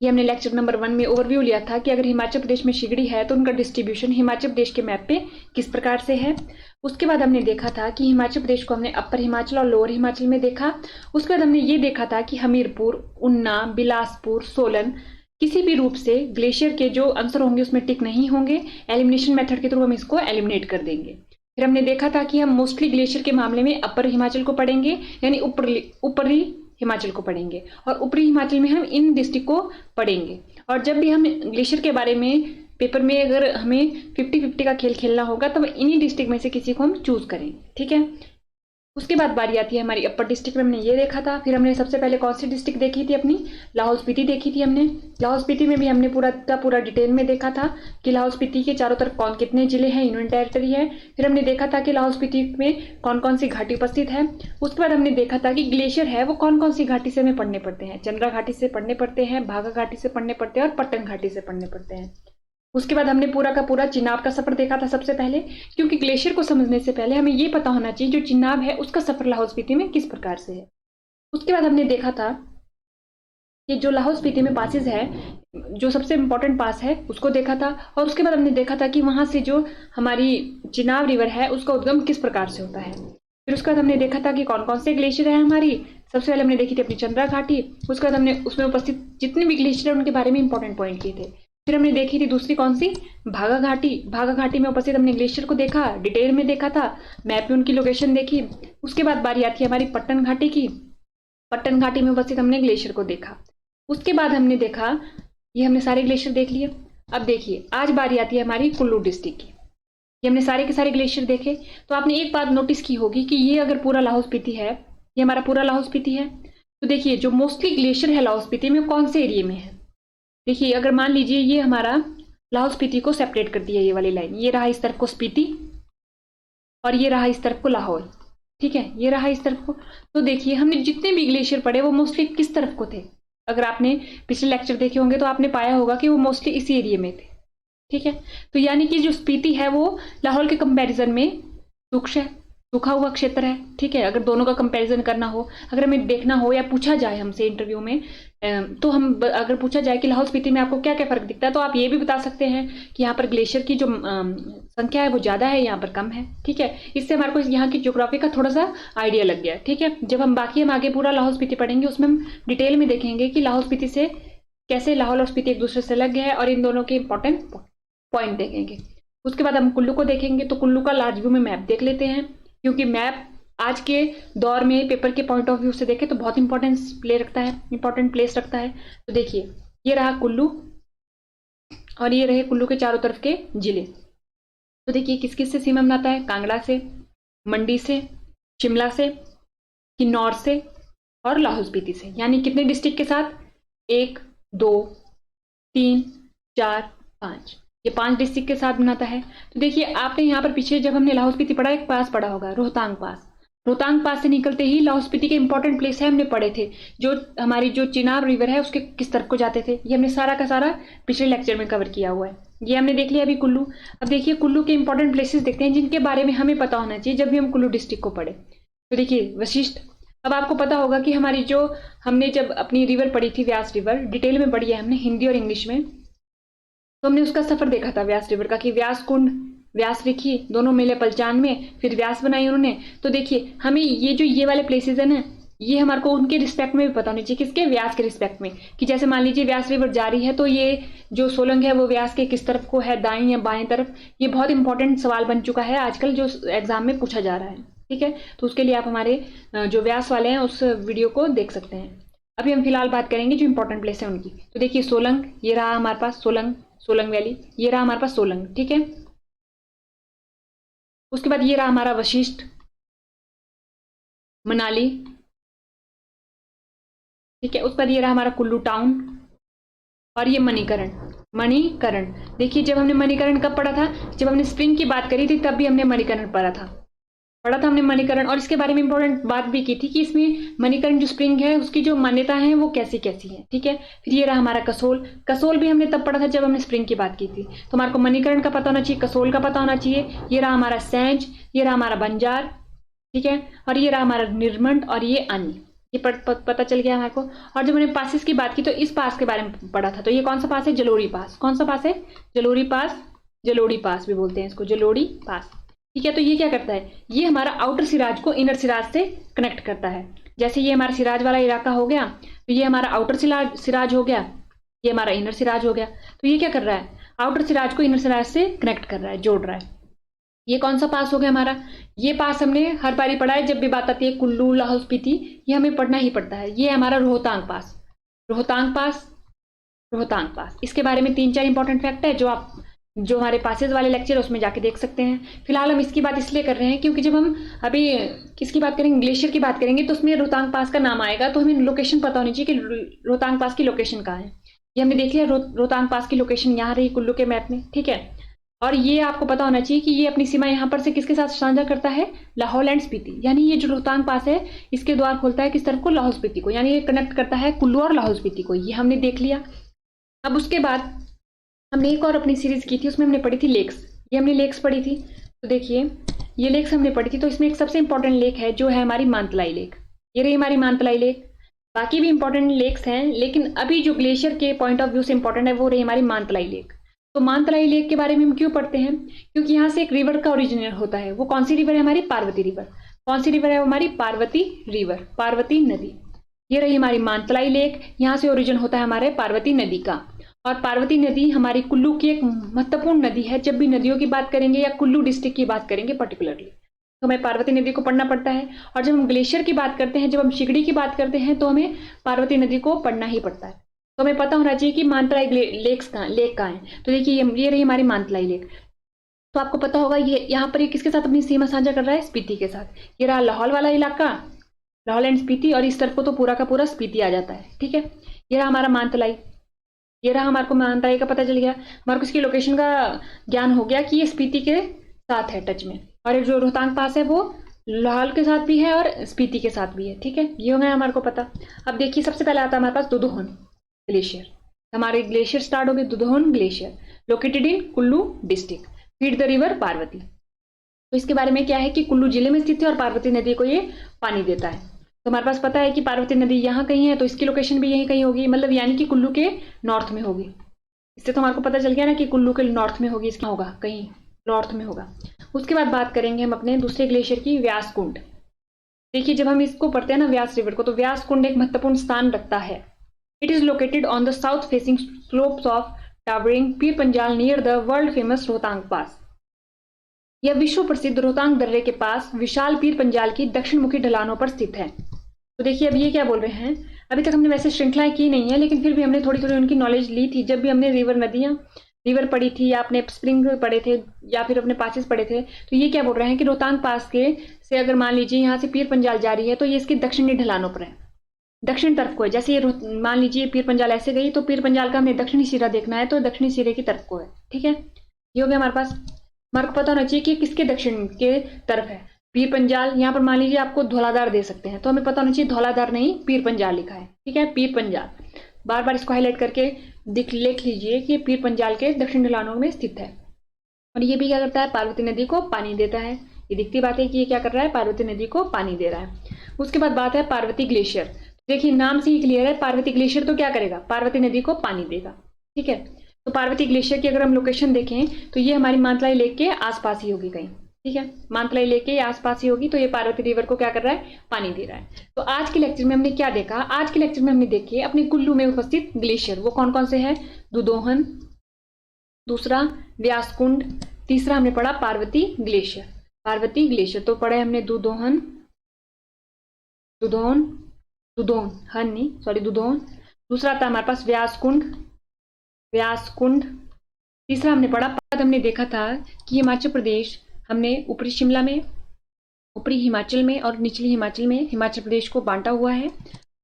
ये हमने लेक्चर नंबर 1 में ओवरव्यू लिया था कि अगर हिमाचल प्रदेश में शिगड़ी है तो उनका डिस्ट्रीब्यूशन हिमाचल प्रदेश के मैप पे किस प्रकार से है। उसके बाद हमने देखा था कि हिमाचल प्रदेश को हमने अपर हिमाचल और लोअर हिमाचल में देखा। उसके बाद हमने ये देखा था कि हमीरपुर, उन्ना, बिलासपुर, सोलन किसी भी रूप से ग्लेशियर के जो आंसर होंगे उसमें टिक नहीं होंगे, एलिमिनेशन मेथड के थ्रू हम इसको एलिमिनेट कर देंगे। फिर हमने देखा था कि हम मोस्टली ग्लेशियर के मामले में अपर हिमाचल को पढ़ेंगे, यानी ऊपरी हिमाचल को पढ़ेंगे, और ऊपरी हिमाचल में हम इन डिस्ट्रिक्ट को पढ़ेंगे। और जब भी हम ग्लेशियर के बारे में पेपर में अगर हमें 50-50 का खेल खेलना होगा तो इन्हीं डिस्ट्रिक्ट में से किसी को हम चूज करेंगे, ठीक है। उसके बाद बारी आती है हमारी अपर डिस्ट्रिक्ट में, हमने ये देखा था। फिर हमने सबसे पहले कौन सी डिस्ट्रिक्ट देखी थी अपनी, लाहौल स्पीति देखी थी हमने। लाहौल स्पीति में भी हमने पूरा डिटेल में देखा था कि लाहौल स्पीति के चारों तरफ कौन कितने जिले हैं, यूनियन टेरिटरी है। फिर हमने देखा था कि लाहौल स्पीति में कौन कौन सी घाटी उपस्थित है। उसके बाद हमने देखा था कि ग्लेशियर है वो कौन कौन सी घाटी से हमें पढ़ने पड़ते हैं, चंद्रा घाटी से पढ़ने पड़ते हैं, भागा घाटी से पढ़ने पड़ते हैं और पट्टन घाटी से पढ़ने पड़ते हैं। उसके बाद हमने पूरा का पूरा चिनाब का सफर देखा था सबसे पहले, क्योंकि ग्लेशियर को समझने से पहले हमें ये पता होना चाहिए जो चिनाब है उसका सफर लाहौल स्पीति में किस प्रकार से है। उसके बाद हमने देखा था कि जो लाहौल स्पीति में पासेस है, जो सबसे इंपॉर्टेंट पास है उसको देखा था। और उसके बाद हमने देखा था कि वहां से जो हमारी चिनाब रिवर है उसका उद्गम किस प्रकार से होता है। फिर उसके बाद हमने देखा था कि कौन कौन से ग्लेशियर है हमारी। सबसे पहले हमने देखी थी अपनी चंद्रा घाटी। उसके बाद हमने उसमें उपस्थित जितने भी ग्लेशियर है उनके बारे में इंपॉर्टेंट पॉइंट किए थे। फिर हमने देखी थी दूसरी कौन सी, भागा घाटी। भागा घाटी में उपस्थित हमने ग्लेशियर को देखा, डिटेल में देखा था, मैप में उनकी लोकेशन देखी। उसके बाद बारी आती है हमारी पट्टन घाटी की। पट्टन घाटी में उपस्थित हमने ग्लेशियर को देखा। उसके बाद हमने देखा, ये हमने सारे ग्लेशियर देख लिए। अब देखिए आज बारी आती है हमारी कुल्लू डिस्ट्रिक्ट की। ये हमने सारे के सारे ग्लेशियर देखे। तो आपने एक बात नोटिस की होगी कि ये अगर पूरा लाहौल स्पीति है, ये हमारा पूरा लाहौल स्पीति है, तो देखिए जो मोस्टली ग्लेशियर है लाहौल स्पीति में कौन से एरिया में है। देखिए अगर मान लीजिए ये हमारा लाहौल स्पीति को सेपरेट कर दिया, ये वाली लाइन, ये रहा इस तरफ को स्पीति और ये रहा इस तरफ को लाहौल, ठीक है, ये रहा इस तरफ को। तो देखिए हमने जितने भी ग्लेशियर पढ़े वो मोस्टली किस तरफ को थे। अगर आपने पिछले लेक्चर देखे होंगे तो आपने पाया होगा कि वो मोस्टली इसी एरिया में थे, ठीक है। तो यानी कि जो स्पीति है वो लाहौल के कंपैरिजन में सूखा हुआ क्षेत्र है, ठीक है। अगर दोनों का कंपैरिजन करना हो, अगर हमें देखना हो या पूछा जाए हमसे इंटरव्यू में, तो हम अगर पूछा जाए कि लाहौल स्पीति में आपको क्या क्या फर्क दिखता है, तो आप ये भी बता सकते हैं कि यहाँ पर ग्लेशियर की जो संख्या है वो ज्यादा है, यहाँ पर कम है, ठीक है। इससे हमारे को यहाँ की ज्योग्राफी का थोड़ा सा आइडिया लग गया, ठीक है। जब हम आगे पूरा लाहौल स्पीति पढ़ेंगे उसमें हम डिटेल में देखेंगे कि लाहौल स्पीति से कैसे लाहौल और स्पीति एक दूसरे से लग गया है, और इन दोनों के इंपॉर्टेंट पॉइंट देखेंगे। उसके बाद हम कुल्लू को देखेंगे। तो कुल्लू का लार्ज व्यू में मैप देख लेते हैं, क्योंकि मैप आज के दौर में पेपर के पॉइंट ऑफ व्यू से देखें तो बहुत इंपॉर्टेंट प्लेस रखता है। तो देखिए ये रहा कुल्लू और ये रहे कुल्लू के चारों तरफ के जिले। तो देखिए किस किस से सीमा बनाता है, कांगड़ा से, मंडी से, शिमला से, किन्नौर से और लाहौल स्पीति से। यानी कितने डिस्ट्रिक्ट के साथ, 1 2 3 4 5, ये 5 डिस्ट्रिक्ट के साथ बनाता है। तो देखिए आपने यहाँ पर पीछे जब हमने लाहौल स्पीति पढ़ा, एक पास पढ़ा होगा रोहतांग पास। रोहतांग पास से निकलते ही लाहौल स्पीति के इंपॉर्टेंट प्लेस है हमने पढ़े थे, जो हमारी जो चिनाब रिवर है उसके किस तरफ को जाते थे, ये हमने सारा का सारा पिछले लेक्चर में कवर किया हुआ है। ये हमने देख लिया अभी कुल्लू। अब देखिए कुल्लू के इंपॉर्टेंट प्लेसेस देखते हैं जिनके बारे में हमें पता होना चाहिए जब भी हम कुल्लू डिस्ट्रिक्ट को पढ़े। तो देखिए वशिष्ठ। अब आपको पता होगा कि हमारी जो हमने जब अपनी रिवर पढ़ी थी व्यास रिवर, डिटेल में पढ़ी है हमने हिंदी और इंग्लिश में, तो हमने उसका सफर देखा था व्यास रिवर का, कि व्यास कुंड व्यास रिखी दोनों मिले पलचान में, फिर व्यास बनाई उन्होंने। तो देखिए हमें ये वाले प्लेसेस है ना, ये हमारे को उनके रिस्पेक्ट में भी पता होनी चाहिए, किसके, व्यास के रिस्पेक्ट में। कि जैसे मान लीजिए व्यास रिवर जा रही है तो ये जो सोलंग है वो व्यास के किस तरफ को है, दाएं या बाएं तरफ। ये बहुत इंपॉर्टेंट सवाल बन चुका है आजकल, जो एग्जाम में पूछा जा रहा है। ठीक है, तो उसके लिए आप हमारे जो व्यास वाले हैं उस वीडियो को देख सकते हैं। अभी हम फिलहाल बात करेंगे जो इंपॉर्टेंट प्लेस है उनकी। तो देखिए सोलंग, ये रहा हमारे पास सोलंग, सोलंग वैली, ये रहा हमारे पास सोलंग। ठीक है, उसके बाद ये रहा हमारा वशिष्ठ, मनाली। ठीक है, उस पर ये रहा हमारा कुल्लू टाउन, और ये मणिकरण। मणिकरण देखिए, जब हमने मणिकरण कब पढ़ा था, जब हमने स्प्रिंग की बात करी थी तब भी हमने मणिकरण पढ़ा था हमने मणिकरण। और इसके बारे में इंपॉर्टेंट बात भी की थी कि इसमें मणिकरण जो स्प्रिंग है उसकी जो मान्यता है वो कैसी कैसी है। ठीक है, फिर ये रहा हमारा कसोल। कसोल भी हमने तब पढ़ा था जब हमने स्प्रिंग की बात की थी। तो हमारे को मणिकरण का पता होना चाहिए, कसोल का पता होना चाहिए। ये रहा हमारा सैंज, ये रहा हमारा बंजार। ठीक है, और ये रहा हमारा निर्मंड, और ये आनी। ये पता चल गया हमारे को। और जब हमने पासेस की बात की तो इस पास के बारे में पढ़ा था। तो ये कौन सा पास है, जलोड़ी पास। कौन सा पास है, जलोड़ी पास। जलोड़ी पास भी बोलते हैं इसको, जलोड़ी पास। ठीक है, तो ये क्या करता है, ये हमारा आउटर सिराज को इनर सिराज से कनेक्ट करता है। जैसे ये हमारा सिराज वाला इलाका हो गया, तो ये हमारा आउटर सिराज हो गया, ये हमारा इनर सिराज हो गया। तो ये क्या कर रहा है, आउटर सिराज को इनर सिराज से कनेक्ट कर रहा है, जोड़ रहा है। ये कौन सा पास हो गया हमारा, ये पास हमने हर बारी पढ़ा है, जब भी बात आती है कुल्लू लाहौल स्पीति, ये हमें पढ़ना ही पड़ता है। ये हमारा रोहतांग पास। रोहतांग पास, रोहतांग पास, इसके बारे में 3-4 इंपॉर्टेंट फैक्ट है जो हमारे पासेज वाले लेक्चर है उसमें जाके देख सकते हैं। फिलहाल हम इसकी बात इसलिए कर रहे हैं क्योंकि जब हम अभी किसकी बात करेंगे, ग्लेशियर की बात करेंगे, तो उसमें रोहतांग पास का नाम आएगा, तो हमें लोकेशन पता होनी चाहिए कि रोहतांग पास की लोकेशन कहाँ है। ये हमने देख लिया, रोहतांग पास की लोकेशन यहाँ रही कुल्लू के मैप में। ठीक है, और ये आपको पता होना चाहिए कि ये अपनी सीमा यहाँ पर से किसके साथ साझा करता है, लाहौल एंड स्पीति। यानी ये जो रोहतांग पास है इसके द्वार खोलता है किस तरफ को, लाहौल स्पीति को। यानी ये कनेक्ट करता है कुल्लू और लाहौल स्पीति को। ये हमने देख लिया। अब उसके बाद हमने एक और अपनी सीरीज की थी, उसमें हमने पढ़ी थी लेक्स। ये हमने लेक्स पढ़ी थी। तो देखिए ये लेक्स हमने पढ़ी थी, तो इसमें एक सबसे इंपॉर्टेंट लेक है जो है हमारी मानतलाई लेक। ये रही हमारी मानतलाई लेक। बाकी भी इंपॉर्टेंट लेक्स हैं, लेकिन अभी जो ग्लेशियर के पॉइंट ऑफ व्यू से इंपॉर्टेंट है वो रही हमारी मानतलाई लेक। तो मानतलाई लेक के बारे में हम क्यों पढ़ते हैं, क्योंकि यहाँ से एक रिवर का ओरिजिनेट होता है। वो कौन सी रिवर है हमारी, पार्वती रिवर। कौन सी रिवर है हमारी, पार्वती रिवर, पार्वती नदी। ये रही हमारी मानतलाई लेक, यहाँ से ओरिजिन होता है हमारे पार्वती नदी का। और पार्वती नदी हमारी कुल्लू की एक महत्वपूर्ण नदी है। जब भी नदियों की बात करेंगे या कुल्लू डिस्ट्रिक्ट की बात करेंगे पर्टिकुलरली, तो हमें पार्वती नदी को पढ़ना पड़ता है। और जब हम ग्लेशियर की बात करते हैं, जब हम शिगड़ी की बात करते हैं, तो हमें पार्वती नदी को पढ़ना ही पड़ता है। तो हमें पता होना चाहिए कि मानतलाई लेक कहाँ है। तो देखिए ये रही हमारी मानतलाई लेक। तो आपको पता होगा ये यहाँ पर ये किसके साथ अपनी सीमा साझा कर रहा है, स्पीति के साथ। ये रहा लाहौल वाला इलाका, लाहौल एंड स्पीति, और इस तरफ को तो पूरा का पूरा स्पीति आ जाता है। ठीक है, ये रहा हमारा मानतलाई। ये रहा हमारे को मानतलाई का पता चल गया, हमारे को इसकी लोकेशन का ज्ञान हो गया कि ये स्पीति के साथ है टच में। और जो रोहतांग पास है वो लाहौल के साथ भी है और स्पीति के साथ भी है। ठीक है, ये हो गया हमारे को पता। अब देखिए सबसे पहले आता है हमारे पास दुधोहन ग्लेशियर। हमारे ग्लेशियर स्टार्ट हो गए, Dudhon glacier located in Kullu district, feed the river Parvati. तो इसके बारे में क्या है कि कुल्लू जिले में स्थित है और पार्वती नदी को ये पानी देता है। तो हमारे पास पता है कि पार्वती नदी यहाँ कहीं है, तो इसकी लोकेशन भी यहीं कहीं होगी, मतलब यानी कि कुल्लू के नॉर्थ में होगी। इससे तो हमारे को पता चल गया ना कि कुल्लू के नॉर्थ में होगी, इसका होगा कहीं नॉर्थ में होगा। उसके बाद बात करेंगे हम अपने दूसरे ग्लेशियर की, व्यास कुंड। देखिए जब हम इसको पढ़ते हैं ना व्यास रिवर को, तो व्यास कुंड एक महत्वपूर्ण स्थान रखता है। It is located on the south facing slopes of towering Pir Panjal near the world famous Rohtang pass. यह विश्व प्रसिद्ध रोहतांग दर्रे के पास विशाल पीर पंजाल की दक्षिण मुखी ढलानों पर स्थित है। तो देखिए अब ये क्या बोल रहे हैं, अभी तक हमने वैसे श्रृंखलाएं की नहीं है, लेकिन फिर भी हमने थोड़ी थोड़ी उनकी नॉलेज ली थी जब भी हमने रिवर पढ़ी थी, या अपने स्प्रिंग पढ़े थे, या फिर अपने पासेस पढ़े थे। तो ये क्या बोल रहे हैं कि रोहतांग पास के से अगर मान लीजिए यहाँ से पीर पंजाल जा रही है, तो ये इसकी दक्षिणी ढलानों पर है, दक्षिण तरफ को है। जैसे ये मान लीजिए पीर पंजाल ऐसे गई, तो पीर पंजाल का हमने दक्षिणी सिरा देखना है, तो दक्षिणी सिरे की तरफ को है। ठीक है, ये हो गया हमारे पास। हमारे को पता होना चाहिए कि किसके दक्षिण के तरफ है। पीर पंजाल, यहाँ पर मान लीजिए आपको धौलाधार दे सकते हैं, तो हमें पता होना चाहिए धौलाधार नहीं पीर पंजाल लिखा है, ठीक है, पीर पंजाल। बार बार इसको हाईलाइट करके लिख लीजिए कि पीर पंजाल के दक्षिण ढलानों में स्थित है। और ये भी क्या करता है, पार्वती नदी को पानी देता है। ये दिखती बात है कि ये क्या कर रहा है, पार्वती नदी को पानी दे रहा है। उसके बाद बात है पार्वती ग्लेशियर। देखिए नाम से ही क्लियर है, पार्वती ग्लेशियर तो क्या करेगा, पार्वती नदी को पानी देगा, ठीक है। तो पार्वती ग्लेशियर की अगर हम लोकेशन देखें तो ये हमारी मानतलाई लेक के आसपास ही होगी कहीं, ठीक है, मानतलाई लेक के आसपास ही होगी। तो ये पार्वती रिवर को क्या कर रहा है, पानी दे रहा है। तो आज के लेक्चर में हमने क्या देखा, आज के लेक्चर में हमने देखिए अपने कुल्लू में उपस्थित ग्लेशियर वो कौन कौन से है, दुदोहन, दूसरा व्यासकुंड, तीसरा हमने पढ़ा पार्वती ग्लेशियर। पार्वती ग्लेशियर तो पढ़े हमने दुदोहन, दुदोहन, दुदोहन हन नहीं सॉरी दुदोहन। दूसरा था हमारे पास व्यासकुंड, व्यासकुंड। तीसरा हमने पढ़ा, हमने देखा था कि हिमाचल प्रदेश हमने ऊपरी शिमला में, ऊपरी हिमाचल में और निचली हिमाचल में हिमाचल प्रदेश को बांटा हुआ है।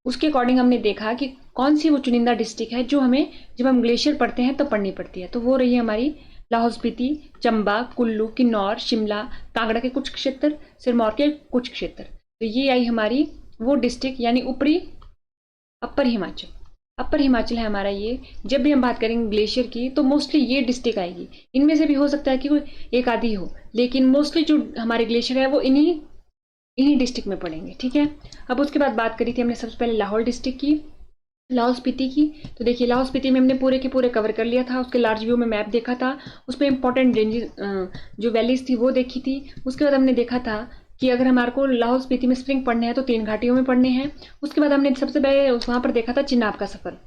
उसके अकॉर्डिंग हमने देखा कि कौन सी वो चुनिंदा डिस्ट्रिक्ट है जो हमें जब हम ग्लेशियर पढ़ते हैं तो पढ़नी पड़ती है। तो वो रही हमारी लाहौल स्पीति, चंबा, कुल्लू, किन्नौर, शिमला, कांगड़ा के कुछ क्षेत्र, सिरमौर के कुछ क्षेत्र। तो ये आई हमारी वो डिस्ट्रिक्ट यानी ऊपरी अपर हिमाचल, अपर हिमाचल है हमारा ये। जब भी हम बात करेंगे ग्लेशियर की तो मोस्टली ये डिस्ट्रिक्ट आएगी। इनमें से भी हो सकता है कि कोई एक आधी हो, लेकिन मोस्टली जो हमारे ग्लेशियर है वो इन्हीं डिस्ट्रिक्ट में पड़ेंगे, ठीक है। अब उसके बाद बात करी थी हमने सबसे पहले लाहौल डिस्ट्रिक्ट की, लाहौल स्पीति की। तो देखिए लाहौल स्पीति में हमने पूरे के पूरे कवर कर लिया था, उसके लार्ज व्यू में मैप देखा था, उसमें इंपॉर्टेंट रेंजेस जो वैलीज थी वो देखी थी। उसके बाद हमने देखा था कि अगर हमारे को लाहौल स्पीति में स्प्रिंग पढ़ने हैं तो 3 घाटियों में पढ़ने हैं। उसके बाद हमने सबसे पहले वहां पर देखा था चिनाब का सफर,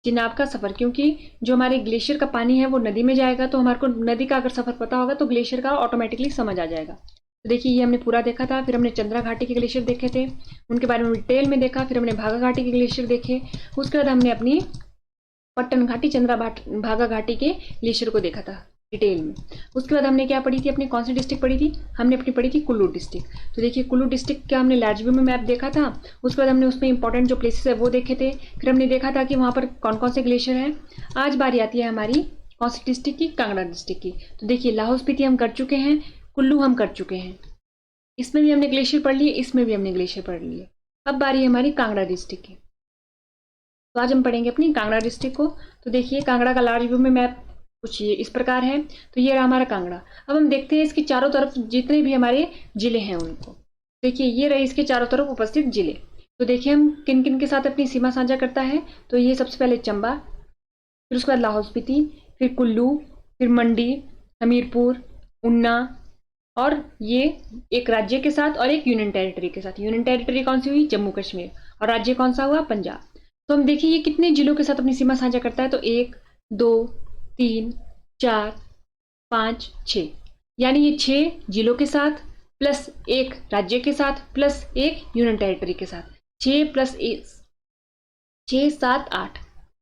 चिनाब का सफर, क्योंकि जो हमारे ग्लेशियर का पानी है वो नदी में जाएगा, तो हमारे को नदी का अगर सफर पता होगा तो ग्लेशियर का ऑटोमेटिकली समझ आ जाएगा। तो देखिए ये हमने पूरा देखा था। फिर हमने चंद्रा घाटी के ग्लेशियर देखे थे, उनके बारे में डिटेल में देखा। फिर हमने भागा घाटी के ग्लेशियर देखे। उसके बाद हमने अपनी पट्टन घाटी, चंद्रा भागा घाटी के ग्लेशियर को देखा था डिटेल में। उसके बाद हमने क्या पढ़ी थी, अपनी कौन सी डिस्ट्रिक्ट पढ़ी थी, हमने अपनी पढ़ी थी कुल्लू डिस्ट्रिक्ट। तो देखिए कुल्लू डिस्ट्रिक्ट का हमने लार्ज व्यू में मैप देखा था। उसके बाद हमने उसमें इंपॉर्टेंट जो प्लेसेस है वो देखे थे। फिर हमने देखा था कि वहाँ पर कौन कौन से ग्लेशियर है। आज बारी आती है हमारी कौन सी डिस्ट्रिक्ट की, कांगड़ा डिस्ट्रिक्ट की। तो देखिए लाहौल स्पीति हम कर चुके हैं, कुल्लू हम कर चुके हैं, इसमें भी हमने ग्लेशियर पढ़ लिए, इसमें भी हमने ग्लेशियर पढ़ लिए। अब बारी है हमारी कांगड़ा डिस्ट्रिक्ट की। तो आज हम पढ़ेंगे अपनी कांगड़ा डिस्ट्रिक्ट को। तो देखिए कांगड़ा का लार्ज व्यू में मैप कुछ ये इस प्रकार है। तो ये रहा हमारा कांगड़ा। अब हम देखते हैं इसकी चारों तरफ जितने भी हमारे जिले हैं उनको। देखिए ये रहे इसके चारों तरफ उपस्थित जिले। तो देखिए हम किन किन के साथ अपनी सीमा साझा करता है। तो ये सबसे पहले चंबा, फिर उसके बाद लाहौल स्पीति, फिर कुल्लू, फिर मंडी, हमीरपुर, ऊना, और ये एक राज्य के साथ और एक यूनियन टेरिटरी के साथ। यूनियन टेरिटरी कौन सी हुई, जम्मू कश्मीर, और राज्य कौन सा हुआ, पंजाब। तो हम देखिए ये कितने जिलों के साथ अपनी सीमा साझा करता है। तो 1 2 3 4 5 6, यानी ये 6 जिलों के साथ प्लस 1 राज्य के साथ प्लस 1 यूनियन टेरिटरी के साथ। 6 + 1 6 7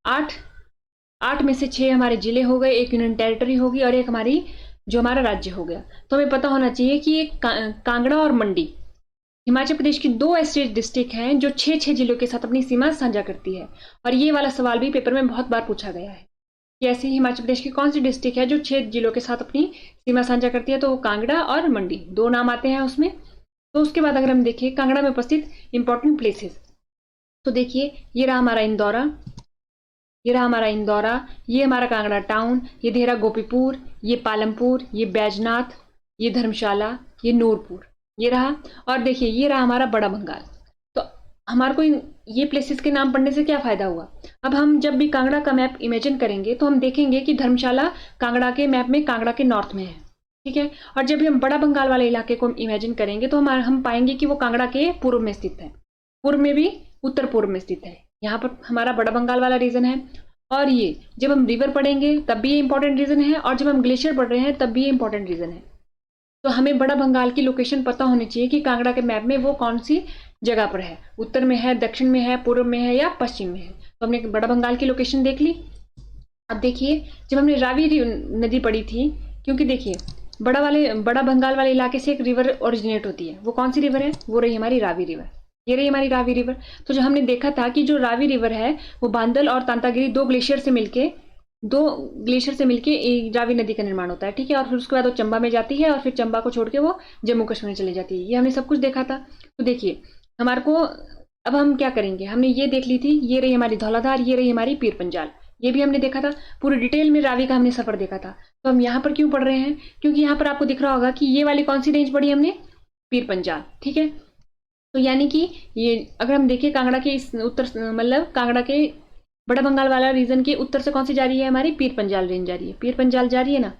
8 8 में से 6 हमारे जिले हो गए, 1 यूनियन टेरिटरी होगी और 1 हमारी जो हमारा राज्य हो गया। तो हमें पता होना चाहिए कि ये कांगड़ा और मंडी हिमाचल प्रदेश की 2 ऐसी डिस्ट्रिक्ट हैं जो 6 जिलों के साथ अपनी सीमा साझा करती है। और ये वाला सवाल भी पेपर में बहुत बार पूछा गया है कि ऐसी हिमाचल प्रदेश की कौन सी डिस्ट्रिक्ट है जो 6 जिलों के साथ अपनी सीमा साझा करती है। तो वो कांगड़ा और मंडी 2 नाम आते हैं उसमें। तो उसके बाद अगर हम देखें कांगड़ा में उपस्थित इंपॉर्टेंट प्लेसेस, तो देखिए ये रहा हमारा इंदौरा, ये रहा हमारा इंदौरा, ये हमारा कांगड़ा टाउन, ये देहरा गोपीपुर, ये पालमपुर, ये बैजनाथ, ये धर्मशाला, ये नूरपुर, ये रहा। और देखिए ये रहा हमारा बड़ा बंगाल। तो हमारे को ये प्लेसेस के नाम पढ़ने से क्या फायदा हुआ। अब हम जब भी कांगड़ा का मैप इमेजिन करेंगे तो हम देखेंगे कि धर्मशाला कांगड़ा के मैप में कांगड़ा के नॉर्थ में है, ठीक है। और जब भी हम बड़ा बंगाल वाले इलाके को इमेजिन करेंगे तो हम पाएंगे कि वो कांगड़ा के पूर्व में स्थित है, पूर्व में भी उत्तर पूर्व में स्थित है। यहाँ पर हमारा बड़ा बंगाल वाला रीजन है। और ये जब हम रिवर पढ़ेंगे तब भी ये इंपॉर्टेंट रीजन है, और जब हम ग्लेशियर पढ़ रहे हैं तब भी ये इंपॉर्टेंट रीजन है। तो हमें बड़ा बंगाल की लोकेशन पता होनी चाहिए कि कांगड़ा के मैप में वो कौन सी जगह पर है, उत्तर में है, दक्षिण में है, पूर्व में है या पश्चिम में है। तो हमने बड़ा बंगाल की लोकेशन देख ली। अब देखिए जब हमने रावी नदी पढ़ी थी, क्योंकि देखिए बड़ा बंगाल वाले इलाके से एक रिवर ओरिजिनेट होती है, वो कौन सी रिवर है, वो रही हमारी रावी रिवर, ये रही हमारी रावी रिवर। तो जो हमने देखा था कि जो रावी रिवर है वो बांदल और तांतागिरी 2 ग्लेशियर से मिलके दो ग्लेशियर से मिलके एक रावी नदी का निर्माण होता है, ठीक है। और फिर उसके बाद वो चंबा में जाती है और फिर चंबा को छोड़ के वो जम्मू कश्मीर में चली जाती है। ये हमने सब कुछ देखा था। तो देखिए हमारे को अब हम क्या करेंगे, हमने ये देख ली थी, ये रही हमारी धौलाधार, ये रही हमारी पीर पंजाल, ये भी हमने देखा था। पूरी डिटेल में रावी का हमने सफर देखा था। तो हम यहाँ पर क्यों पढ़ रहे हैं, क्योंकि यहाँ पर आपको दिख रहा होगा कि ये वाली कौन सी रेंज पढ़ी हमने, पीर पंजाल, ठीक है। तो यानी कि ये अगर हम देखें कांगड़ा के इस उत्तर, मतलब कांगड़ा के बड़ा बंगाल वाला रीजन के उत्तर से कौन सी जा रही है, हमारी पीर पंजाल रेंज जा रही है, पीर पंजाल जा रही है ना।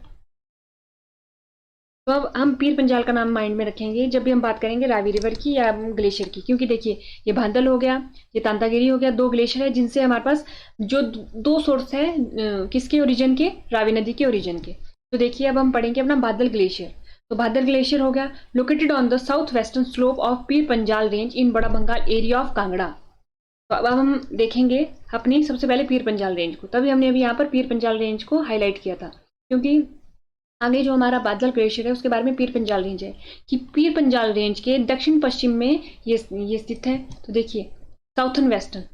तो अब हम पीर पंजाल का नाम माइंड में रखेंगे जब भी हम बात करेंगे रावी रिवर की या ग्लेशियर की, क्योंकि देखिए ये भांदल हो गया, ये तांतागिरी हो गया, दो ग्लेशियर है जिनसे हमारे पास जो दो सोर्स है किसके ओरिजिन के, रावी नदी के ओरिजिन के। तो देखिए अब हम पढ़ेंगे अपना बादल ग्लेशियर। तो बादल ग्लेशियर हो गया located on the south western slope of Pir Panjal range इन बड़ा बंगाल एरिया ऑफ कांगड़ा। तो अब हम देखेंगे अपनी सबसे पहले पीर पंजाल रेंज को, तभी हमने अभी यहाँ पर पीर पंजाल रेंज को हाईलाइट किया था, क्योंकि आगे जो हमारा बादल ग्लेशियर है उसके बारे में पीर पंजाल रेंज है कि पीर पंजाल रेंज के दक्षिण पश्चिम में ये स्थित है। तो देखिए साउथर्न वेस्टर्न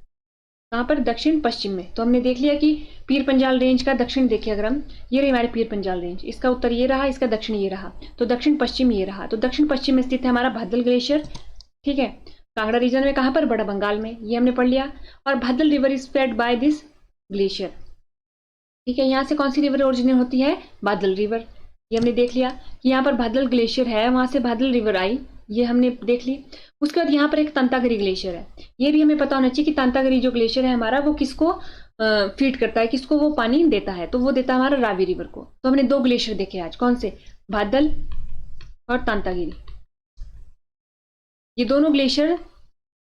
कहाँ पर, दक्षिण पश्चिम में। तो हमने देख लिया कि पीर पंजाल रेंज का दक्षिण देखिए, अगर हम ये रही हमारे पीर पंजाल रेंज, इसका उत्तर ये रहा, इसका दक्षिण ये रहा, तो दक्षिण पश्चिम ये रहा। तो दक्षिण पश्चिम में स्थित है हमारा बादल ग्लेशियर, ठीक है। कांगड़ा रीजन में कहाँ पर, बड़ा बंगाल में, ये हमने पढ़ लिया। और बादल river is fed by this glacier, ठीक है। यहाँ से कौन सी रिवर ओरिजिनेट होती है, बादल रिवर, ये हमने देख लिया कि यहाँ पर बादल ग्लेशियर है, वहां से बादल रिवर आई, ये हमने देख ली। उसके बाद यहाँ पर एक तांतागिरी ग्लेशियर है, ये भी हमें पता होना चाहिए कि तांतागिरी जो ग्लेशियर है हमारा वो किसको फीड करता है, किसको वो पानी देता है, तो वो देता है हमारा रावी रिवर को। तो हमने दो ग्लेशियर देखे आज, कौन से, बादल और तांतागिरी। ये दोनों ग्लेशियर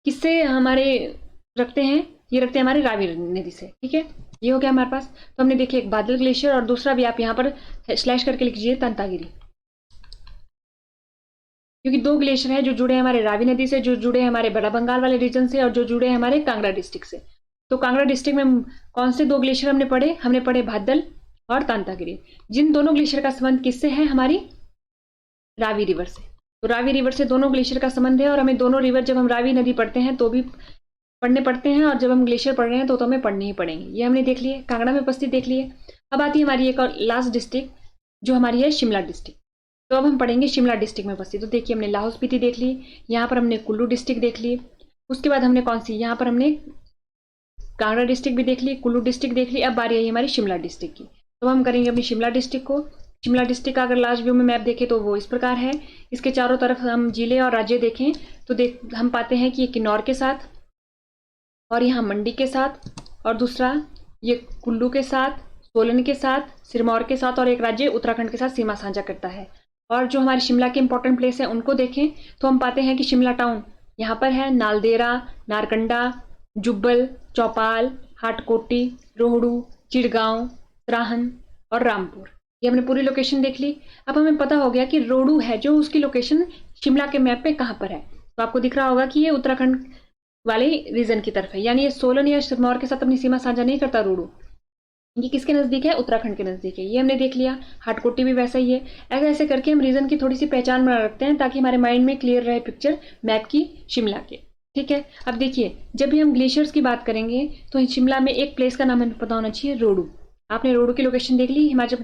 किससे हमारे रखते हैं, ये रखते हैं हमारे रावी नदी से, ठीक है। ये हो गया हमारे पास। तो हमने देखे एक बादल ग्लेशियर और दूसरा भी आप यहाँ पर स्लैश करके लिख लीजिए तांतागिरी, क्योंकि दो ग्लेशियर है जो जुड़े हैं हमारे रावी नदी से, जो जुड़े हैं हमारे बड़ा बंगाल वाले रीजन से, और जो जुड़े हैं हमारे कांगड़ा डिस्ट्रिक्ट से। तो कांगड़ा डिस्ट्रिक्ट में कौन से दो ग्लेशियर हमने पढ़े, हमने पढ़े बादल और तांतागिरी, जिन दोनों ग्लेशियर का संबंध किससे है, हमारी रावी रिवर से। तो रावी रिवर से दोनों ग्लेशियर का संबंध है, और हमें दोनों रिवर जब हम रावी नदी पढ़ते हैं तो भी पढ़ने पड़ते हैं, और जब हम ग्लेशियर पढ़ रहे हैं तो हमें पढ़ने ही पड़ेंगे। ये हमने देख लिए, कांगड़ा में उपस्थित देख लिए। अब आती है हमारी एक और लास्ट डिस्ट्रिक्ट जो हमारी है शिमला डिस्ट्रिक्ट। तो अब हम पढ़ेंगे शिमला डिस्ट्रिक्ट में उपस्थित। तो देखिए हमने लाहौल स्पीति देख ली, यहाँ पर हमने कुल्लू डिस्ट्रिक्ट देख ली, उसके बाद हमने कौन सी, यहाँ पर हमने कांगड़ा डिस्ट्रिक्ट भी देख ली, कुल्लू डिस्ट्रिक्ट देख ली। अब बारी आई हमारी शिमला डिस्ट्रिक्ट की। तो हम करेंगे अपनी शिमला डिस्ट्रिक्ट को। शिमला डिस्ट्रिक्ट का अगर लास्ट व्यू में मैप देखें तो वो इस प्रकार है। इसके चारों तरफ हम जिले और राज्य देखें तो हम पाते हैं कि ये किन्नौर के साथ, और यहाँ मंडी के साथ, और दूसरा ये कुल्लू के साथ, सोलन के साथ, सिरमौर के साथ, और एक राज्य उत्तराखंड के साथ सीमा साझा करता है। और जो हमारे शिमला के इंपॉर्टेंट प्लेस है उनको देखें तो हम पाते हैं कि शिमला टाउन यहाँ पर है, नालदेहरा, नारकंडा, जुब्बल, चौपाल, हाटकोटी, रोहड़ू, चिड़गांव, सराहन और रामपुर। ये हमने पूरी लोकेशन देख ली। अब हमें पता हो गया कि रोहड़ू है जो उसकी लोकेशन शिमला के मैप पे कहाँ पर है। तो आपको दिख रहा होगा कि ये उत्तराखंड वाले रीजन की तरफ है, यानी ये सोलन या सिरमौर के साथ अपनी सीमा साझा नहीं करता रोहड़ू, ये किसके नजदीक है, उत्तराखंड के नजदीक है। ये हमने देख लिया। हाटकोटी भी वैसा ही है। ऐसे ऐसे करके हम रीजन की थोड़ी सी पहचान बना रखते हैं ताकि हमारे माइंड में क्लियर रहे पिक्चर मैप की शिमला के, ठीक है। अब देखिए जब भी हम ग्लेशियर्स की बात करेंगे तो शिमला में एक प्लेस का नाम हमें पता होना चाहिए, रोहड़ू। आपने रोहड़ू की लोकेशन देख ली हिमाचल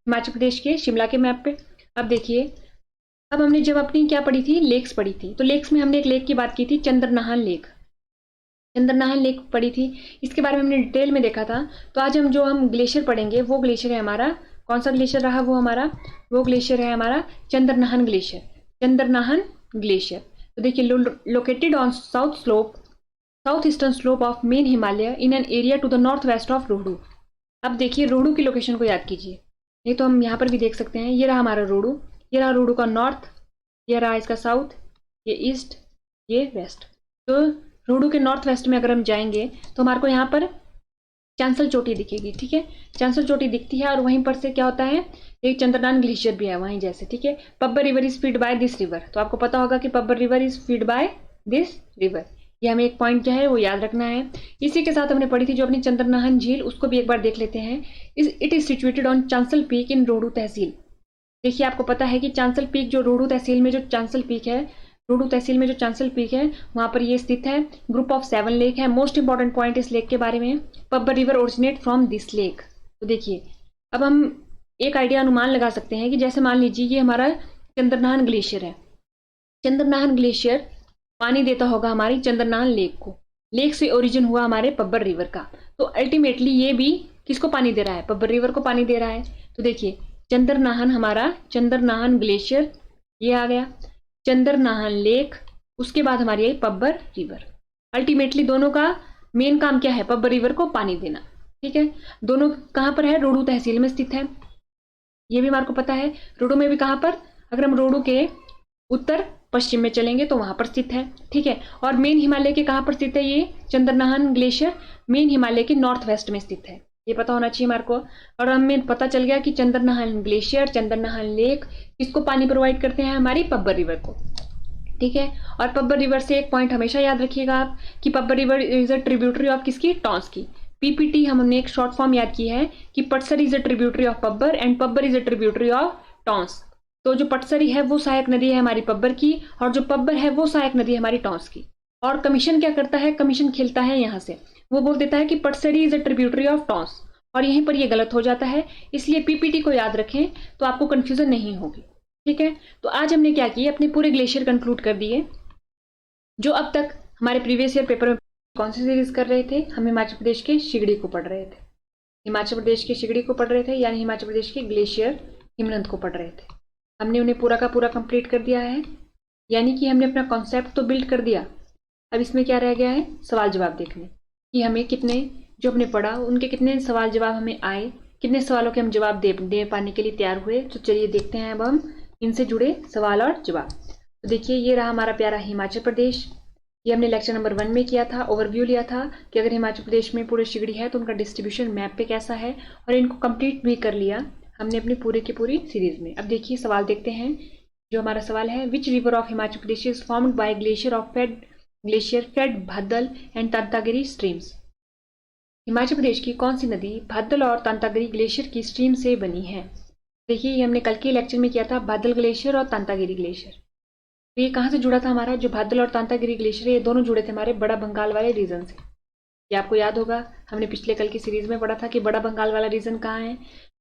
प्रदेश के शिमला के मैप पे। अब देखिए, अब हमने जब अपनी क्या पढ़ी थी, लेक्स पढ़ी थी, तो लेक्स में हमने एक लेक की बात की थी, चंद्रनाहन लेक। चंद्रनाहन लेक पढ़ी थी, इसके बारे में हमने डिटेल में देखा था। तो आज हम ग्लेशियर पढ़ेंगे, वो ग्लेशियर है हमारा, कौन सा ग्लेशियर रहा वो ग्लेशियर है हमारा चंद्रनाहन ग्लेशियर। चंद्रनाहन ग्लेशियर तो देखिए located on south eastern slope of main Himalaya in an area to the north west of Rohru. अब देखिए रोहड़ू की लोकेशन को याद कीजिए, ये तो हम यहाँ पर भी देख सकते हैं। ये रहा हमारा रोहड़ू, ये रहा रोहड़ू का नॉर्थ, ये रहा इसका साउथ, ये ईस्ट, ये वेस्ट। तो रोहड़ू के नॉर्थ वेस्ट में अगर हम जाएंगे तो हमारे को यहाँ पर चांसल चोटी दिखेगी, ठीक है। चांसल चोटी दिखती है और वहीं पर से क्या होता है, एक चंद्रनाहन ग्लेशियर भी है वहीं जैसे, ठीक है। Pabbar river is feed by this river, तो आपको पता होगा कि Pabbar river is feed by this river. ये हमें एक पॉइंट जो है वो याद रखना है। इसी के साथ हमने पढ़ी थी जो अपनी चंद्रनाहन झील, उसको भी एक बार देख लेते हैं। It is situated on Chanshal peak in Rohru tehsil. देखिए आपको पता है कि चांसल पीक जो रोहड़ू तहसील में जो चांसल पीक है, रोहड़ू तहसील में जो चांसल पीक है वहां पर ये स्थित है। ग्रुप ऑफ 7 लेक है। मोस्ट इंपॉर्टेंट पॉइंट इस लेक के बारे में, Pabbar river originate from this lake. तो देखिए, अब हम एक आइडिया अनुमान लगा सकते हैं कि जैसे मान लीजिए ये हमारा चंद्रनाहन ग्लेशियर है। चंद्रनाहन ग्लेशियर पानी देता होगा हमारी चंद्रनाहन लेक को। लेक से ओरिजिन हुआ हमारे पब्बर रिवर का। तो अल्टीमेटली ये भी किसको पानी दे रहा है? पब्बर रिवर को पानी दे रहा है। तो देखिए, चंद्रनाहन हमारा चंद्रनाहन ग्लेशियर ये आ गया, चंद्रनाहन लेक, उसके बाद हमारी आई पब्बर रिवर। अल्टीमेटली दोनों का मेन काम क्या है? पब्बर रिवर को पानी देना। ठीक है, दोनों कहाँ पर है? रोडू तहसील में स्थित है, ये भी हमारे को पता है। रोडू में भी कहाँ पर? अगर हम रोडू के उत्तर पश्चिम में चलेंगे तो वहां पर स्थित है। ठीक है, और मेन हिमालय के कहाँ पर स्थित है? ये चंद्रनाहन ग्लेशियर मेन हिमालय के नॉर्थ वेस्ट में स्थित है, ये पता होना चाहिए हमारे को। और हमें पता चल गया कि चंद्रनाहन ग्लेशियर, चंद्रनाहन लेक किसको पानी प्रोवाइड करते हैं? हमारी पब्बर रिवर को। ठीक है, और पब्बर रिवर से एक पॉइंट हमेशा याद रखिएगा आप कि Pabbar river is a tributary of किसकी? टॉन्स की। पीपीटी हमने एक शॉर्ट फॉर्म याद की है कि Patsar is a tributary of Pabbar and Pabbar is a tributary of Tons. तो जो पटसरी है वो सहायक नदी है हमारी पब्बर की, और जो पब्बर है वो सहायक नदी है हमारी टॉन्स की। और कमीशन क्या करता है? कमीशन खेलता है यहाँ से, वो बोल देता है कि पटसरी is a tributary of Tons, और यहीं पर ये गलत हो जाता है। इसलिए पीपीटी को याद रखें तो आपको कंफ्यूजन नहीं होगी। ठीक है, तो आज हमने क्या किया? अपने पूरे ग्लेशियर कंक्लूड कर दिए। जो अब तक हमारे प्रीवियस ईयर पेपर में कौन सी सीरीज कर रहे थे? हम हिमाचल प्रदेश के शिगड़ी को पढ़ रहे थे। हिमाचल प्रदेश के शिगड़ी को पढ़ रहे थे, यानी हिमाचल प्रदेश के ग्लेशियर हिमनद को पढ़ रहे थे। हमने उन्हें पूरा का पूरा कंप्लीट कर दिया है, यानी कि हमने अपना कॉन्सेप्ट तो बिल्ड कर दिया। अब इसमें क्या रह गया है? सवाल जवाब देखने कि हमें कितने, जो हमने पढ़ा उनके कितने सवाल जवाब हमें आए, कितने सवालों के हम जवाब दे पाने के लिए तैयार हुए। तो चलिए देखते हैं अब हम इनसे जुड़े सवाल और जवाब। तो देखिए, ये रहा हमारा प्यारा हिमाचल प्रदेश। ये हमने लेक्चर नंबर 1 में किया था, ओवरव्यू लिया था कि अगर हिमाचल प्रदेश में पूरे शिगड़ी है तो उनका डिस्ट्रीब्यूशन मैप पे कैसा है, और इनको कंप्लीट भी कर लिया हमने अपनी पूरे की पूरी सीरीज में। अब देखिए सवाल देखते हैं। जो हमारा सवाल है, which river of Himachal Pradesh is formed by glacier fed Bhaddal and Tantagiri streams. Himachal Pradesh की कौन सी नदी भद्दल और तंतागिरी ग्लेशियर की स्ट्रीम से बनी है? देखिए, ये हमने कल के लेक्चर में किया था, भद्दल ग्लेशियर और तंतागिरी ग्लेशियर। तो ये कहाँ से जुड़ा था हमारा? जो भद्दल और तंतागिरी ग्लेशियर, ये दोनों जुड़े थे हमारे बड़ा बंगाल वाले रीजन से। ये आपको याद होगा, हमने पिछले कल की सीरीज में पढ़ा था कि बड़ा बंगाल वाला रीजन कहाँ है।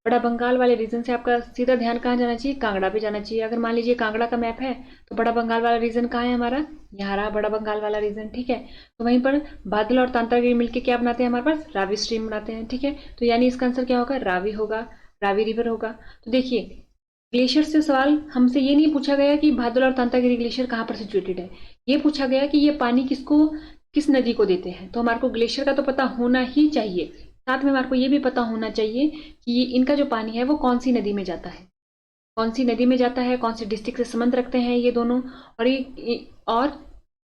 बड़ा बंगाल वाले रीजन से आपका सीधा ध्यान कहाँ जाना चाहिए? कांगड़ा पे जाना चाहिए। अगर मान लीजिए कांगड़ा का मैप है तो बड़ा बंगाल वाला रीजन कहाँ है हमारा? यहाँ रहा बड़ा बंगाल वाला रीजन। ठीक है, तो वहीं पर बादल और तंतागिरी मिलकर क्या बनाते हैं? हमारे पास रावी स्ट्रीम बनाते हैं। ठीक है, तो यानी इसका आंसर क्या होगा? रावी होगा, रावी रिवर होगा। तो देखिए, ग्लेशियर से सवाल हमसे ये नहीं पूछा गया कि बादल और तंतागिरी ग्लेशियर कहाँ पर सिचुएटेड है, ये पूछा गया कि ये पानी किसको, किस नदी को देते हैं। तो हमारे को ग्लेशियर का तो पता होना ही चाहिए, साथ में हमारे को ये भी पता होना चाहिए कि ये इनका जो पानी है वो कौन सी नदी में जाता है, कौन सी नदी में जाता है, कौन से डिस्ट्रिक्ट से संबंध रखते हैं ये दोनों, और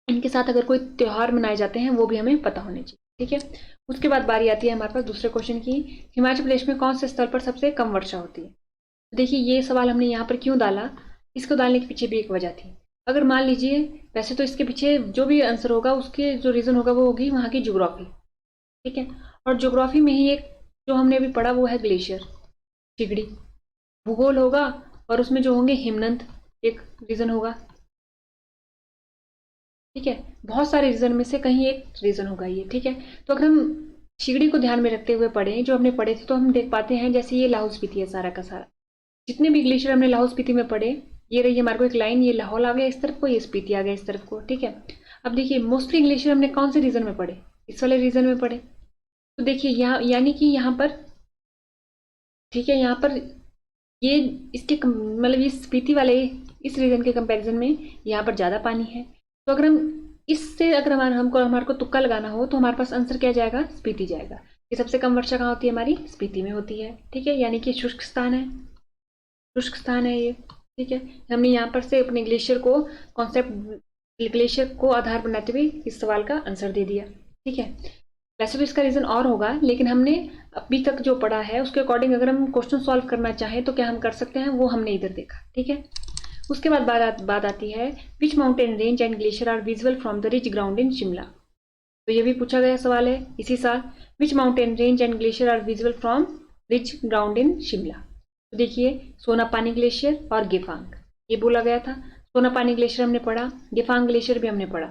इनके साथ अगर कोई त्योहार मनाए जाते हैं वो भी हमें पता होने चाहिए। ठीक है, उसके बाद बारी आती है हमारे पास दूसरे क्वेश्चन की। हिमाचल प्रदेश में कौन से स्थल पर सबसे कम वर्षा होती है? तो देखिए, ये सवाल हमने यहाँ पर क्यों डाला, इसको डालने के पीछे भी एक वजह थी। अगर मान लीजिए, वैसे तो इसके पीछे जो भी आंसर होगा उसके जो रीजन होगा वो होगी वहाँ की ज्योग्राफी। ठीक है, और ज्योग्राफी में ही एक जो हमने अभी पढ़ा वो है ग्लेशियर, शिगड़ी। भूगोल होगा और उसमें जो होंगे हिमनद एक रीजन होगा। ठीक है, बहुत सारे रीजन में से कहीं एक रीजन होगा ये। ठीक है, तो अगर हम शिगड़ी को ध्यान में रखते हुए पढ़ें जो हमने पढ़े थे, तो हम देख पाते हैं जैसे ये लाहौल स्पीति है सारा का सारा। जितने भी ग्लेशियर हमने लाहौल स्पीति में पढ़े, ये रही हमारे को एक लाइन, ये लाहौल आ गया इस तरफ को, ये स्पीति आ गया इस तरफ को। ठीक है, अब देखिए मोस्टली ग्लेशियर हमने कौन से रीजन में पढ़े? इस वाले रीजन में पढ़े। तो देखिए यहाँ, यानी कि यहाँ पर, ठीक है, यहाँ पर ये इसके मतलब ये स्पीति वाले इस रीजन के कंपैरिजन में यहाँ पर ज़्यादा पानी है। तो अगर हम इससे, अगर हमारे को तुक्का लगाना हो तो हमारे पास आंसर क्या जाएगा? स्पीति जाएगा। ये सबसे कम वर्षा कहाँ होती है? हमारी स्पीति में होती है। ठीक है, यानी कि शुष्क स्थान है, शुष्क स्थान है ये। ठीक है, हमने यहाँ पर से अपने ग्लेशियर को कॉन्सेप्ट, ग्लेशियर को आधार बनाते हुए इस सवाल का आंसर दे दिया। ठीक है, वैसे तो इसका रीजन और होगा, लेकिन हमने अभी तक जो पढ़ा है उसके अकॉर्डिंग अगर हम क्वेश्चन सॉल्व करना चाहें तो क्या हम कर सकते हैं, वो हमने इधर देखा। ठीक है, उसके बाद बात आती है, which mountain range and glacier are visible from the ridge ground in Shimla. तो ये भी पूछा गया सवाल है इसी साल, which mountain range and glacier are visible from ridge ground in Shimla. तो देखिए, सोनापानी ग्लेशियर और गेफांग, ये बोला गया था। सोनापानी ग्लेशियर हमने पढ़ा, गेफांग ग्लेशियर भी हमने पढ़ा।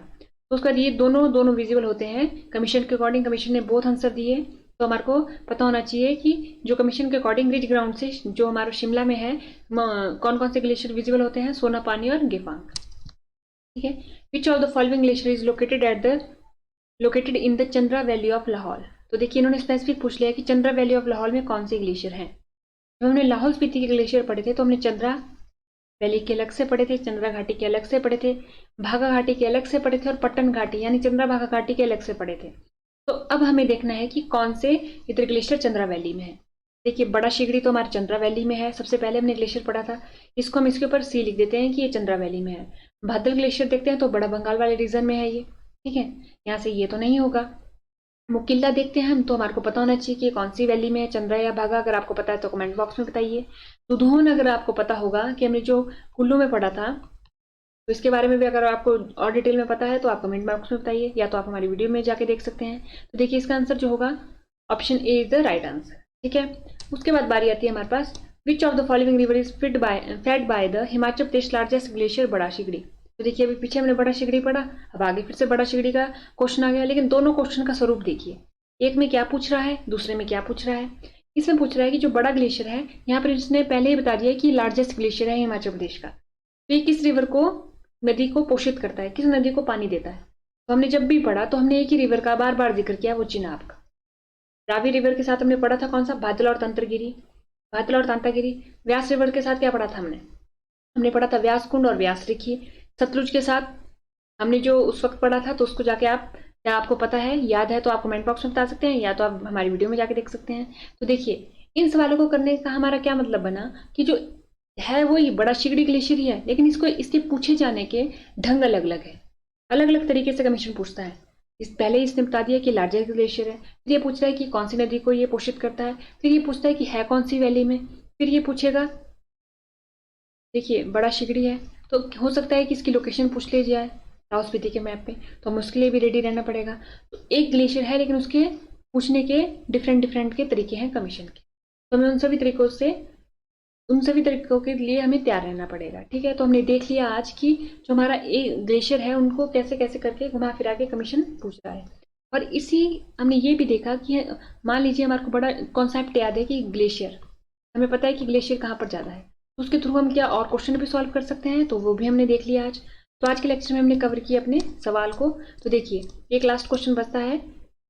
तो उसका ये दोनों विजिबल होते हैं। कमीशन के अकॉर्डिंग कमीशन ने बोथ आंसर दिए, तो हमारे को पता होना चाहिए कि जो कमीशन के अकॉर्डिंग रिज ग्राउंड से जो हमारा शिमला में है कौन कौन से ग्लेशियर विजिबल होते हैं, सोना पानी और गेफांग। ठीक है, विच of the following glacier is located in the Chandra valley of Lahaul. तो देखिए इन्होंने स्पेसिफिक पूछ लिया कि चंद्रा वैली ऑफ लाहौल में कौन से ग्लेशियर हैं। जब हमने लाहौल स्पीति के ग्लेशियर पढ़े थे तो हमने चंद्रा वैली के अलग से पढ़े थे, चंद्रा घाटी के अलग से पढ़े थे, भागा घाटी के अलग से पढ़े थे और पट्टन घाटी यानी चंद्रा भागा घाटी के अलग से पढ़े थे। तो अब हमें देखना है कि कौन से इधर ग्लेशियर चंद्रा वैली में है। देखिए बड़ा शिगड़ी तो हमारे चंद्रा वैली में है, सबसे पहले हमने ग्लेशियर पढ़ा था, इसको हम इसके ऊपर सी लिख देते हैं कि ये चंद्रा वैली में है। भादल ग्लेशियर देखते हैं तो बड़ा बंगाल वाले रीजन में है ये। ठीक है, यहाँ से ये तो नहीं होगा। मुकिल्ला देखते हैं हम तो हमारे को पता होना चाहिए कि कौन सी वैली में है, चंद्रा या भागा। अगर आपको पता है तो कमेंट बॉक्स में बताइए। दुधोन अगर आपको पता होगा कि हमने जो कुल्लू में पढ़ा था तो इसके बारे में भी अगर आपको और डिटेल में पता है तो आप कमेंट बॉक्स में बताइए, या तो आप हमारी वीडियो में जाके देख सकते हैं। तो देखिए इसका आंसर जो होगा option A is the right answer. ठीक है, उसके बाद बारी आती है हमारे पास, which of the following river is fed by the Himachal Pradesh largest glacier Bara Shigri. तो देखिए अभी पीछे हमने बड़ा शिगड़ी पढ़ा, अब आगे फिर से बड़ा शिगड़ी का क्वेश्चन आ गया, लेकिन दोनों क्वेश्चन का स्वरूप देखिए, एक में क्या पूछ रहा है, दूसरे में क्या पूछ रहा है। इसमें पूछ रहा है कि जो बड़ा ग्लेशियर है, यहाँ पर इसने पहले ही बता दिया कि लार्जेस्ट ग्लेशियर है हिमाचल प्रदेश का, तो ये किस रिवर को, नदी को पोषित करता है, किस नदी को पानी देता है। तो हमने जब भी पढ़ा तो हमने एक ही रिवर का बार बार जिक्र किया, वो चिनाब का। रावी रिवर के साथ हमने पढ़ा था कौन सा, बादल और तंत्रगिरी, बादल और तांतागिरी। व्यास रिवर के साथ क्या पढ़ा था हमने पढ़ा था व्यास कुंड और व्यास रिखी। सतलुज के साथ हमने जो उस वक्त पढ़ा था तो उसको जाके आप, क्या आपको पता है, याद है तो आप कमेंट बॉक्स में बता सकते हैं, या तो आप हमारी वीडियो में जाके देख सकते हैं। तो देखिए इन सवालों को करने का हमारा क्या मतलब बना कि जो है वही बड़ा शिगड़ी ग्लेशियर ही है, लेकिन इसको इसके पूछे जाने के ढंग अलग अलग है, अलग अलग तरीके से कमीशन पूछता है। पहले इसने बता दिया कि लार्जेस्ट ग्लेशियर है, फिर ये पूछ रहा है कि कौन सी नदी को ये पोषित करता है, फिर ये पूछता है कि है कौन सी वैली में, फिर ये पूछेगा, देखिए बड़ा शिगड़ी है तो हो सकता है कि इसकी लोकेशन पूछ ली जाए लाहौल स्पीति के मैप पे, तो हम उसके लिए भी रेडी रहना पड़ेगा। तो एक ग्लेशियर है लेकिन उसके पूछने के डिफरेंट के तरीके हैं कमीशन के, तो हमें उन सभी तरीकों के लिए हमें तैयार रहना पड़ेगा। ठीक है, तो हमने देख लिया आज की जो हमारा एक ग्लेशियर है उनको कैसे कैसे करके घुमा फिरा के कमीशन पूछ रहा है। और इसी हमने ये भी देखा कि मान लीजिए हमारे को बड़ा कॉन्सेप्ट याद है कि ग्लेशियर, हमें पता है कि ग्लेशियर कहाँ पर ज़्यादा है, उसके थ्रू हम क्या और क्वेश्चन भी सॉल्व कर सकते हैं, तो वो भी हमने देख लिया आज। तो आज के लेक्चर में हमने कवर किया अपने सवाल को। तो देखिए एक लास्ट क्वेश्चन बचता है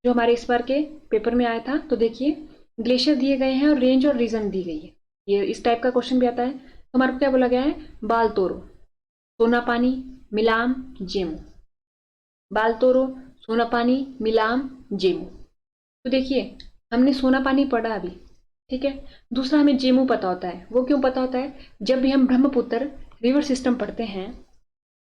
जो हमारे इस बार के पेपर में आया था। तो देखिए ग्लेशियर दिए गए हैं और रेंज और रीजन दी गई है, ये इस टाइप का क्वेश्चन भी आता है। तो हमारे को क्या बोला गया है, बालतोरो, सोनापानी, मिलाम, जेमू। बालतोरो, सोनापानी, मिलाम, जेमू। तो देखिए हमने सोनापानी पढ़ा अभी, ठीक है। दूसरा हमें जेमू पता होता है, वो क्यों पता होता है, जब भी हम ब्रह्मपुत्र रिवर सिस्टम पढ़ते हैं,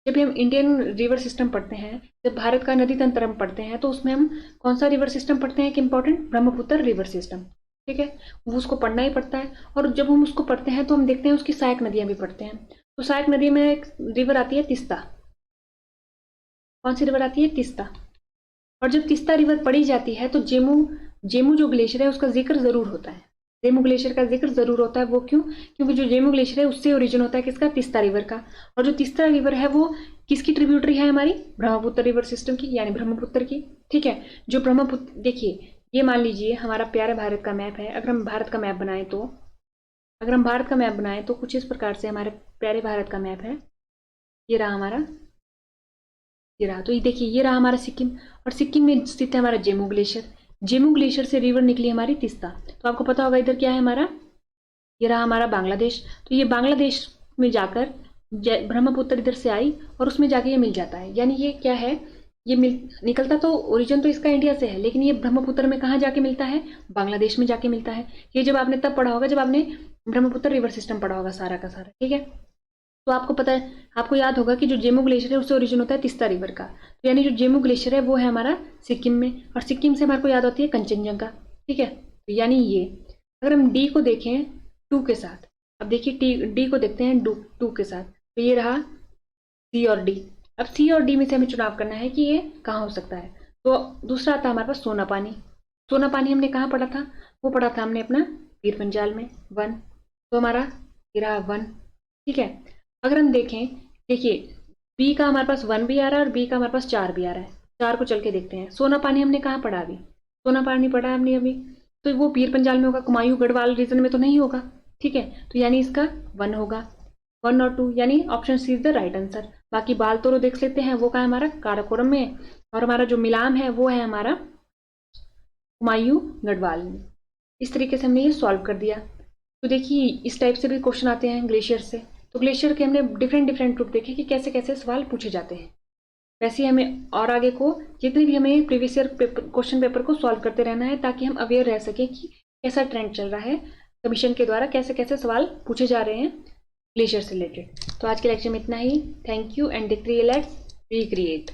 जब भी हम इंडियन रिवर सिस्टम पढ़ते हैं, जब भारत का नदी तंत्र हम पढ़ते हैं, तो उसमें हम कौन सा रिवर सिस्टम पढ़ते हैं कि इंपॉर्टेंट, ब्रह्मपुत्र रिवर सिस्टम। ठीक है, वो उसको पढ़ना ही पड़ता है। और जब हम उसको पढ़ते हैं तो हम देखते हैं उसकी सहायक नदियां भी पढ़ते हैं। तो सहायक नदी में एक रिवर आती है तिस्ता। कौन सी रिवर आती है, तिस्ता। और जब तिस्ता रिवर पढ़ी जाती है तो जेमू जो ग्लेशियर है उसका जिक्र जरूर होता है, जेमू ग्लेशियर का जिक्र जरूर होता है। वो क्यों, क्योंकि जो जेमू ग्लेशियर है उससे ओरिजिन होता है किसका, तिस्ता रिवर का। और जो तिस्ता रिवर है वो किसकी ट्रिब्यूटरी है, हमारी ब्रह्मपुत्र रिवर सिस्टम की, यानी ब्रह्मपुत्र की। ठीक है, जो ब्रह्मपुत्र, देखिए ये मान लीजिए हमारा प्यारे भारत का मैप है। अगर हम भारत का मैप बनाएं तो कुछ इस प्रकार से हमारे प्यारे भारत का मैप है। ये रहा हमारा, ये रहा। तो ये देखिए ये रहा हमारा सिक्किम, और सिक्किम में स्थित है हमारा जेमू ग्लेशियर। जेमू ग्लेशियर से रिवर निकली हमारी तिस्ता। तो आपको पता होगा इधर क्या है हमारा, ये रहा हमारा बांग्लादेश। तो ये बांग्लादेश में जाकर ब्रह्मपुत्र इधर से आई और उसमें जाके ये मिल जाता है। यानी ये क्या है, ये निकलता तो ओरिजिन तो इसका इंडिया से है, लेकिन ये ब्रह्मपुत्र में कहाँ जाके मिलता है, बांग्लादेश में जाके मिलता है। ये जब आपने तब पढ़ा होगा जब आपने ब्रह्मपुत्र रिवर सिस्टम पढ़ा होगा सारा का सारा। ठीक है, तो आपको पता है, आपको याद होगा कि जो जेमू ग्लेशियर है उससे ओरिजिन होता है तिस्ता रिवर का। तो यानी जो जेमू ग्लेशियर है वो है हमारा सिक्किम में, और सिक्किम से हमारे को याद होती है कंचनजंगा। ठीक है, तो यानी ये, अगर हम डी को देखें 2 के साथ, अब देखिए डी को देखते हैं 2 के साथ, तो ये रहा सी और डी। अब सी और डी में से हमें चुनाव करना है कि ये कहाँ हो सकता है। तो दूसरा आता है हमारे पास सोना पानी। सोना पानी हमने कहाँ पढ़ा था, वो पढ़ा था हमने अपना पीर पंजाल में 1। तो हमारा ये रहा 1। ठीक है, अगर हम देखें, देखिए बी का हमारे पास 1 भी आ रहा है और बी का हमारे पास 4 भी आ रहा है। 4 को चल के देखते हैं। सोना पानी हमने कहाँ पढ़ा अभी, सोनापार नहीं पढ़ा हमने अभी, तो वो पीर पंजाल में होगा, कुमायूं गढ़वाल रीजन में तो नहीं होगा। ठीक है, तो यानी इसका 1 होगा, 1 और 2, यानी option C is the right answer. बाकी बाल तोरो देख लेते हैं, वो का है हमारा काराकोरम में, और हमारा जो मिलाम है वो है हमारा कुमायूं गढ़वाल में। इस तरीके से हमने ये सॉल्व कर दिया। तो देखिए इस टाइप से भी क्वेश्चन आते हैं ग्लेशियर से। तो ग्लेशियर के हमने डिफरेंट डिफरेंट रूप देखे कि कैसे कैसे सवाल पूछे जाते हैं। वैसे ही हमें और आगे को जितने भी हमें प्रीवियस ईयर क्वेश्चन पेपर को सॉल्व करते रहना है, ताकि हम अवेयर रह सके कि कैसा ट्रेंड चल रहा है, कमीशन के द्वारा कैसे कैसे सवाल पूछे जा रहे हैं ग्लेशियर से रिलेटेड। तो आज के लेक्चर में इतना ही। थैंक यू एंड देखते रहिए लेट्स रिक्रिएट।